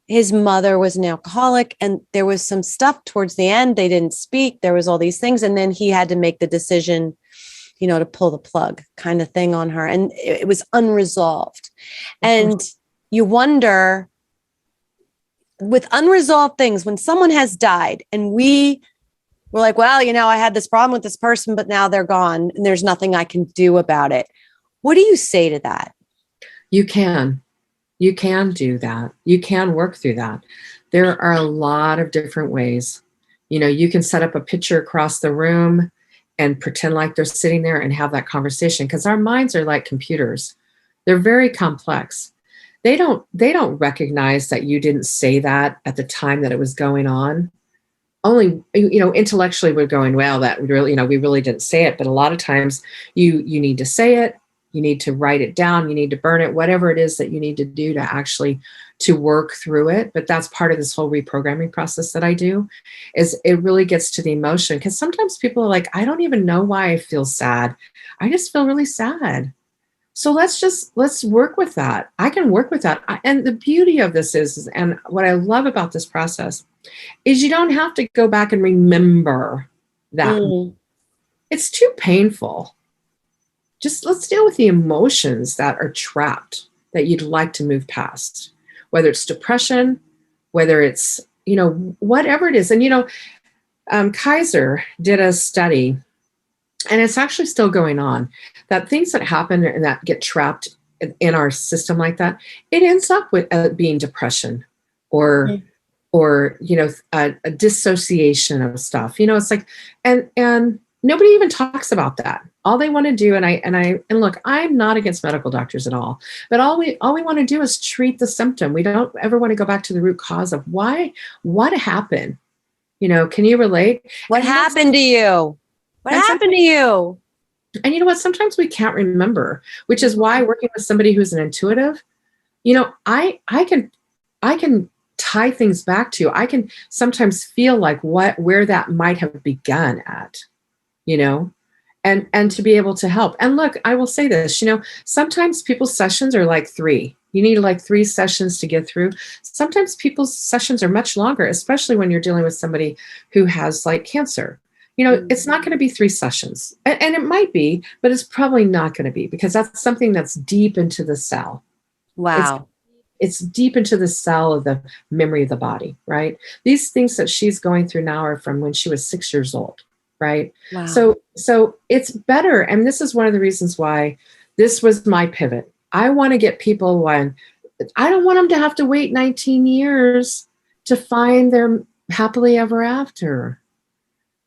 His mother was an alcoholic, and there was some stuff towards the end. They didn't speak. There was all these things. And then he had to make the decision, to pull the plug kind of thing on her. And it was unresolved. And you wonder, with unresolved things, when someone has died and we're like, well, I had this problem with this person, but now they're gone and there's nothing I can do about it. What do you say to that? You can do that. You can work through that. There are a lot of different ways. You can set up a picture across the room and pretend like they're sitting there and have that conversation, because our minds are like computers. They're very complex. They don't recognize that you didn't say that at the time that it was going on. only, intellectually we're going, well, that really, we really didn't say it. But a lot of times you need to say it, you need to write it down, you need to burn it, whatever it is that you need to do to actually to work through it. But that's part of this whole reprogramming process that I do, is it really gets to the emotion. Because sometimes people are like, I don't even know why I feel sad. I just feel really sad. So let's work with that. I can work with that. And the beauty of this is, and what I love about this process is you don't have to go back and remember that. It's too painful. Just let's deal with the emotions that are trapped that you'd like to move past, whether it's depression, whether it's, whatever it is. And, Kaiser did a study, and it's actually still going on, that things that happen and that get trapped in our system like that, it ends up with being depression or a dissociation of stuff. It's like, and nobody even talks about that. All they want to do, and look, I'm not against medical doctors at all, but all we want to do is treat the symptom. We don't ever want to go back to the root cause of what happened. Can you relate? What happened to you? What happened to you? And you know what? Sometimes we can't remember, which is why working with somebody who's an intuitive, I can tie things back to. I can sometimes feel like where that might have begun at, and to be able to help. And look, I will say this, sometimes people's sessions are like 3. You need like 3 sessions to get through. Sometimes people's sessions are much longer, especially when you're dealing with somebody who has like cancer. It's not going to be 3 sessions, and it might be, but it's probably not going to be, because that's something that's deep into the cell. Wow. It's deep into the cell of the memory of the body, right? These things that she's going through now are from when she was 6 years old, right? Wow. So it's better. And this is one of the reasons why this was my pivot. I want to get people I don't want them to have to wait 19 years to find their happily ever after.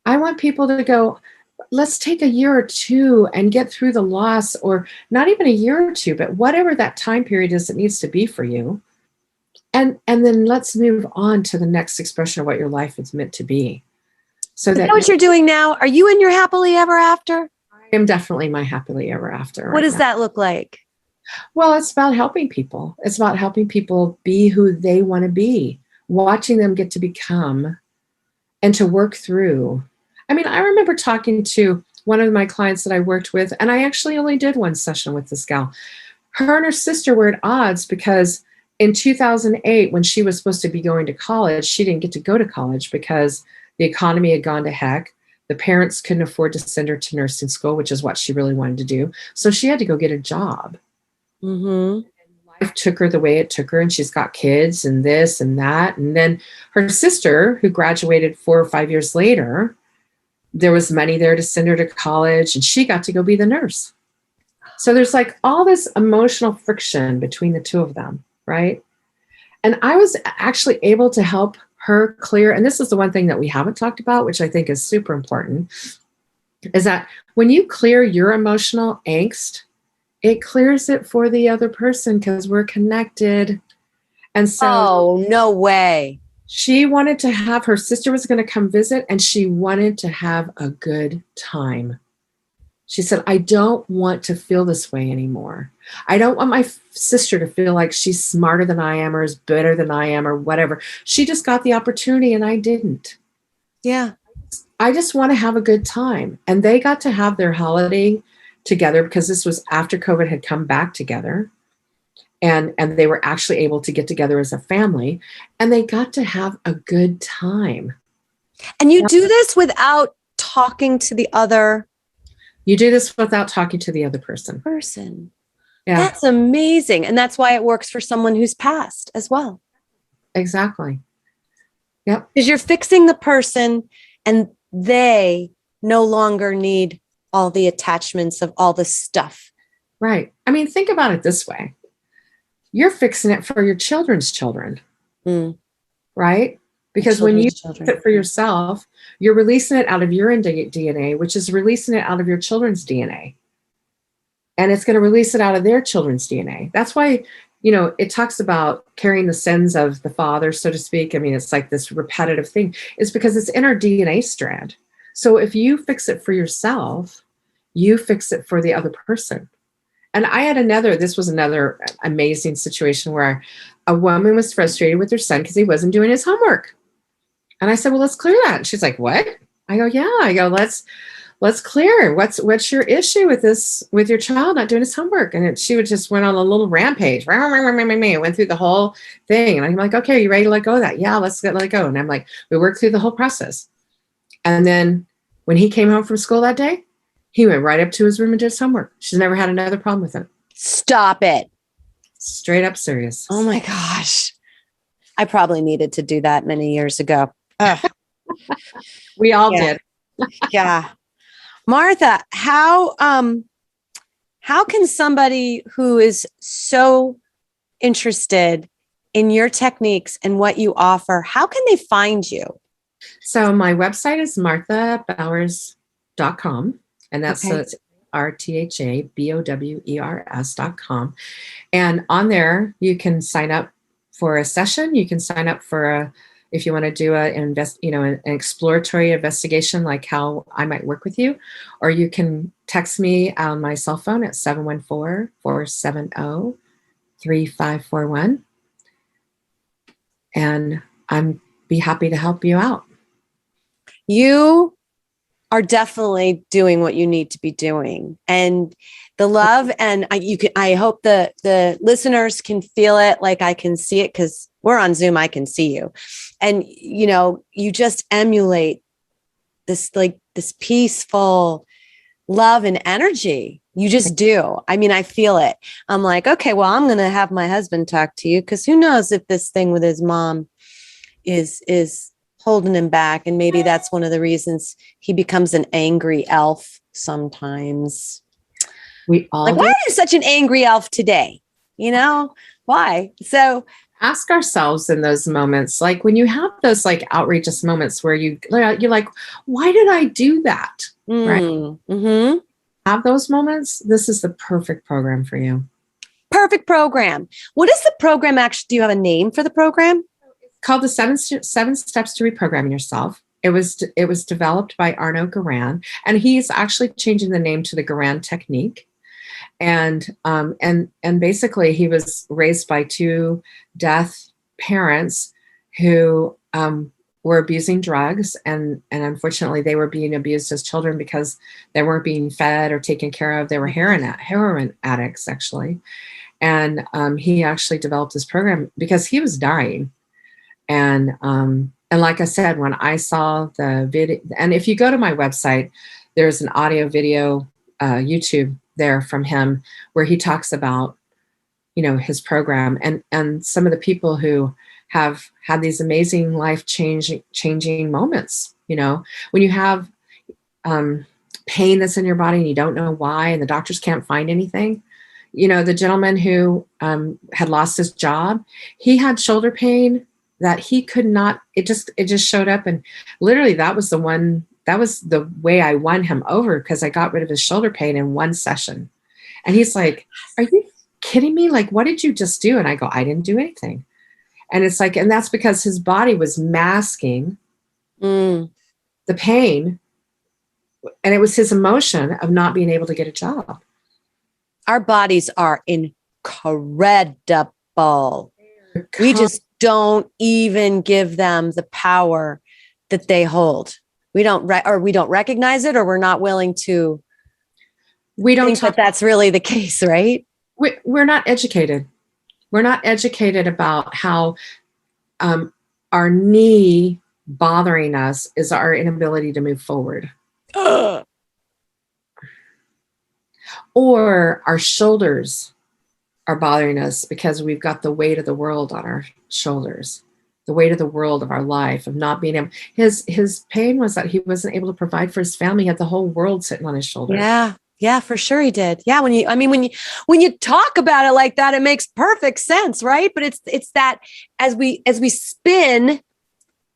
I want people to go, let's take a year or 2 and get through the loss, or not even a year or 2, but whatever that time period is that needs to be for you. And then let's move on to the next expression of what your life is meant to be. So Is that what you're doing now? Are you in your happily ever after? I am definitely my happily ever after. What does that look like? Well, it's about helping people. It's about helping people be who they want to be, watching them get to become and to work through. I remember talking to one of my clients that I worked with, and I actually only did 1 session with this gal. Her and her sister were at odds because in 2008, when she was supposed to be going to college, she didn't get to go to college because the economy had gone to heck. The parents couldn't afford to send her to nursing school, which is what she really wanted to do. So she had to go get a job. Mm-hmm. Life took her the way it took her, and she's got kids and this and that. And then her sister, who graduated 4 or 5 years later, there was money there to send her to college, and she got to go be the nurse. So there's like all this emotional friction between the 2 of them, right? And I was actually able to help her clear, and this is the one thing that we haven't talked about, which I think is super important, is that when you clear your emotional angst, it clears it for the other person because we're connected. And so, oh, no way. She wanted to have, her sister was going to come visit, and she wanted to have a good time. She said, I don't want to feel this way anymore. I don't want my sister to feel like she's smarter than I am or is better than I am or whatever. She just got the opportunity and I didn't. Yeah. I just want to have a good time. And they got to have their holiday together because this was after COVID had come back together. And they were actually able to get together as a family, and they got to have a good time. And you do this without talking to the other? You do this without talking to the other person. Yeah. That's amazing. And that's why it works for someone who's passed as well. Exactly. Yep. Because you're fixing the person, and they no longer need all the attachments of all the stuff. Right. Think about it this way. You're fixing it for your children's children, right? Because when you fix it for yourself, you're releasing it out of your DNA, which is releasing it out of your children's DNA. And it's going to release it out of their children's DNA. That's why it talks about carrying the sins of the father, so to speak. I mean, it's like this repetitive thing. It's because it's in our DNA strand. So if you fix it for yourself, you fix it for the other person. And this was another amazing situation where a woman was frustrated with her son because he wasn't doing his homework. And I said, well, let's clear that. And she's like, what? I go, yeah. I go, let's clear. What's your issue with your child not doing his homework? And she would just went on a little rampage. Went through the whole thing. And I'm like, okay, are you ready to let go of that? Yeah, let it go. And I'm like, we worked through the whole process. And then when he came home from school that day, he went right up to his room and did his homework. She's never had another problem with it. Stop it. Straight up serious. Oh my gosh. I probably needed to do that many years ago. We all did. Yeah. Martha, how can somebody who is so interested in your techniques and what you offer, how can they find you? So my website is marthabowers.com, and that's RTHABOWERS.com. And on there, you can sign up for a session. You can sign up for if you want to do an exploratory investigation, like how I might work with you, or you can text me on my cell phone at 714-470-3541. And I'm be happy to help you out. You are definitely doing what you need to be doing, and the love, and I hope the listeners can feel it, like I can see it, because we're on Zoom. I can see you, and you just emulate this peaceful love and energy. You just do. I mean, I feel it. I'm like, okay, well, I'm going to have my husband talk to you, because who knows if this thing with his mom is holding him back. And maybe that's one of the reasons he becomes an angry elf sometimes. We all why are you such an angry elf today? Why? So ask ourselves in those moments, like when you have those like outrageous moments where you're like, why did I do that? Right. Mm-hmm. Have those moments. This is the perfect program for you. Perfect program. What is the program actually? Do you have a name for the program? It's called the seven steps to reprogramming yourself. It was developed by Arno Garan, and he's actually changing the name to the Garan technique. And basically he was raised by two deaf parents who were abusing drugs, and unfortunately they were being abused as children because they weren't being fed or taken care of. They were heroin addicts, actually. And he actually developed this program because he was dying. And like I said, when I saw the video, and if you go to my website, there's an audio video YouTube there from him where he talks about his program and some of the people who have had these amazing life changing moments. When you have pain that's in your body and you don't know why, and the doctors can't find anything. The gentleman who had lost his job, he had shoulder pain that he could not, it just showed up, and literally that was the way I won him over, because I got rid of his shoulder pain in one session. And he's like, are you kidding me? Like, what did you just do? And I go, I didn't do anything. And it's like, and that's because his body was masking the pain. And it was his emotion of not being able to get a job. Our bodies are incredible. We just don't even give them the power that they hold. We don't recognize it, or we're not willing to. We don't think that's really the case, right? We're not educated. We're not educated about how our knee bothering us is our inability to move forward. Or our shoulders are bothering us because we've got the weight of the world on our shoulders, the weight of the world of our life, of not being able. His pain was that he wasn't able to provide for his family. He had the whole world sitting on his shoulders. Yeah, for sure he did. Yeah, when you talk about it like that, it makes perfect sense, right? But it's that as we spin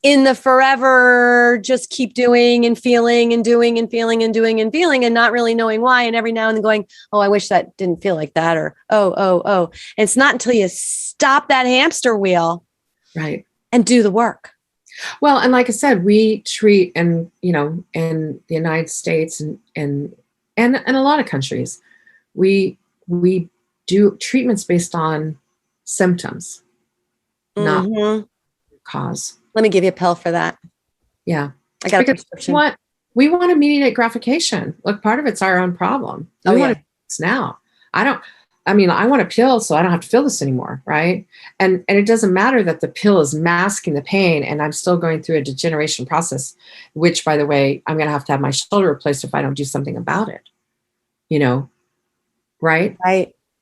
in the forever, just keep doing and feeling and doing and feeling and doing and feeling and not really knowing why. And every now and then going, oh, I wish that didn't feel like that. Or, oh. And it's not until you stop that hamster wheel, right, and do the work. Well, and like I said, we treat, and in the United States and a lot of countries, we do treatments based on symptoms, not cause. Let me give you a pill for that. Yeah. I got a Because prescription. we want immediate gratification. Look, part of it's our own problem. We want it now. I want a pill so I don't have to feel this anymore, right? And it doesn't matter that the pill is masking the pain and I'm still going through a degeneration process, which, by the way, I'm going to have my shoulder replaced if I don't do something about it, right?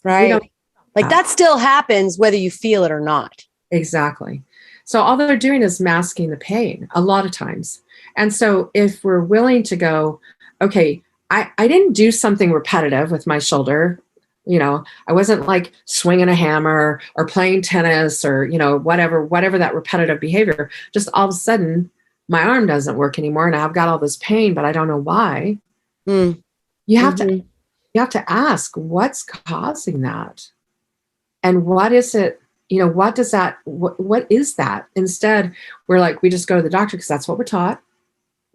Right. Like that still happens whether you feel it or not. Exactly. So all they're doing is masking the pain a lot of times. And so if we're willing to go, okay, I didn't do something repetitive with my shoulder. I wasn't like swinging a hammer or playing tennis or, whatever that repetitive behavior. Just all of a sudden, my arm doesn't work anymore and I've got all this pain, but I don't know why. You have to ask, what's causing that? And what is it? What is that? Instead, we're like, we just go to the doctor because that's what we're taught.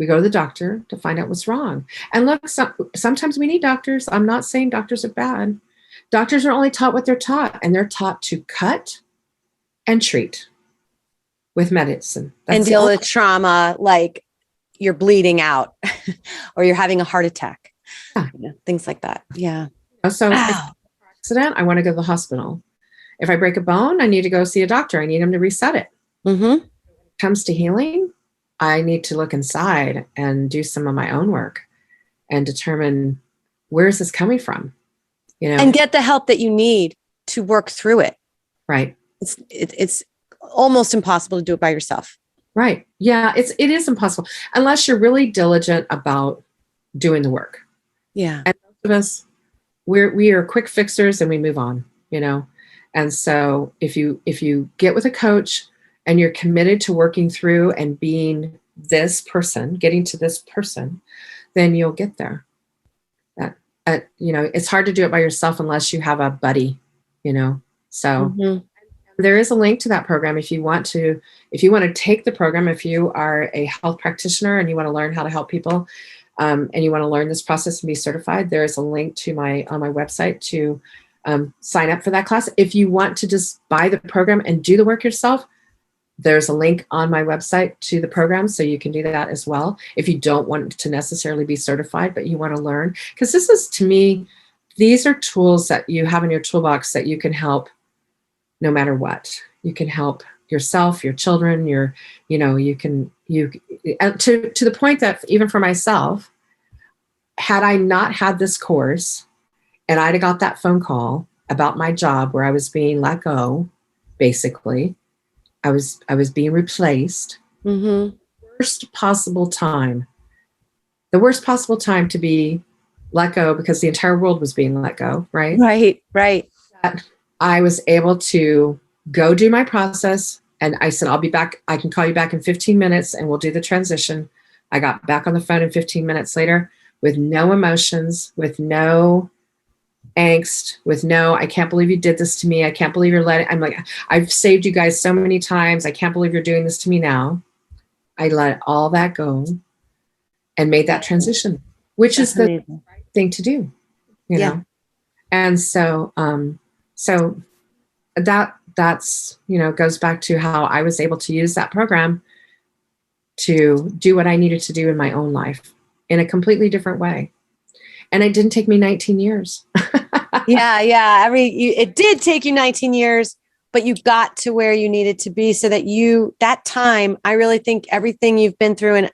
We go to the doctor to find out what's wrong. And look, sometimes we need doctors. I'm not saying doctors are bad. Doctors are only taught what they're taught, and they're taught to cut and treat with medicine. And deal with trauma like you're bleeding out or you're having a heart attack. Yeah. Things like that. Yeah. So if it's an accident, I want to go to the hospital. If I break a bone, I need to go see a doctor. I need him to reset it. When it comes to healing, I need to look inside and do some of my own work and determine, where is this coming from? And get the help that you need to work through it. Right. It's almost impossible to do it by yourself. Right. Yeah, it is impossible unless you're really diligent about doing the work. Yeah. And most of us, we are quick fixers and we move on, And so if you get with a coach and you're committed to working through and being this person, getting to this person, then you'll get there. It's hard to do it by yourself unless you have a buddy, So there is a link to that program if you want to take the program, if you are a health practitioner and you want to learn how to help people, and you want to learn this process and be certified, there is a link on my website to sign up for that class. If you want to just buy the program and do the work yourself, there's a link on my website to the program, so you can do that as well. If you don't want to necessarily be certified, but you want to learn, because this is, to me, these are tools that you have in your toolbox that you can help no matter what. You can help yourself, your children, to the point that even for myself, had I not had this course and I'd have got that phone call about my job where I was being let go, basically, I was being replaced. The worst possible time to be let go, because the entire world was being let go, right? Right. That I was able to go do my process, and I said, I'll be back. I can call you back in 15 minutes and we'll do the transition. I got back on the phone 15 minutes later with no emotions, with no angst, with no, I can't believe you did this to me. I can't believe you're letting, I'm like, I've saved you guys so many times. I can't believe you're doing this to me now. I let all that go and made that transition, which is the right thing to do, you know? And so, that's, goes back to how I was able to use that program to do what I needed to do in my own life in a completely different way. And it didn't take me 19 years. It did take you 19 years, but you got to where you needed to be so that that time, I really think everything you've been through and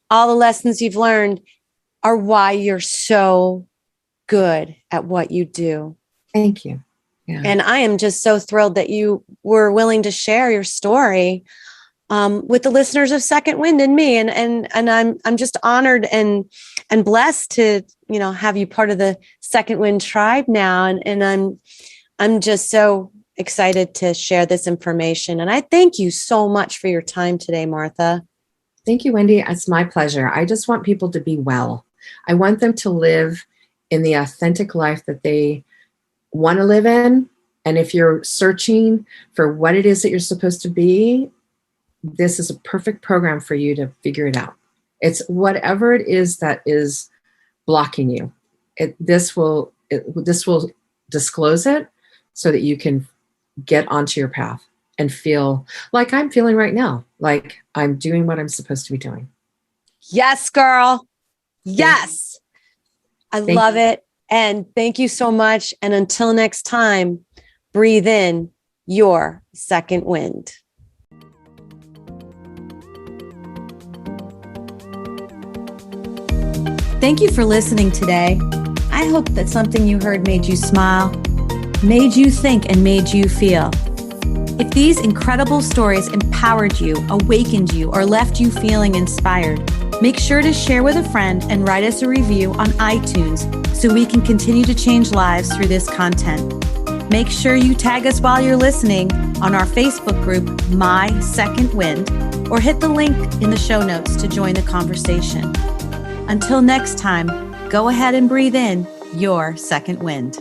all the lessons you've learned are why you're so good at what you do. Thank you. Yeah. And I am just so thrilled that you were willing to share your story with the listeners of Second Wind and me. And I'm just honored and blessed to, have you part of the Second Wind tribe now. And I'm just so excited to share this information. And I thank you so much for your time today, Martha. Thank you, Wendy. It's my pleasure. I just want people to be well. I want them to live in the authentic life that they want to live in. And if you're searching for what it is that you're supposed to be, this is a perfect program for you to figure it out. It's whatever it is that is blocking you. This will disclose it so that you can get onto your path and feel like I'm feeling right now, like I'm doing what I'm supposed to be doing. Yes, girl. Yes. I love it. And thank you so much. And until next time, breathe in your second wind. Thank you for listening today. I hope that something you heard made you smile, made you think, and made you feel. If these incredible stories empowered you, awakened you, or left you feeling inspired, make sure to share with a friend and write us a review on iTunes so we can continue to change lives through this content. Make sure you tag us while you're listening on our Facebook group, My Second Wind, or hit the link in the show notes to join the conversation. Until next time, go ahead and breathe in your second wind.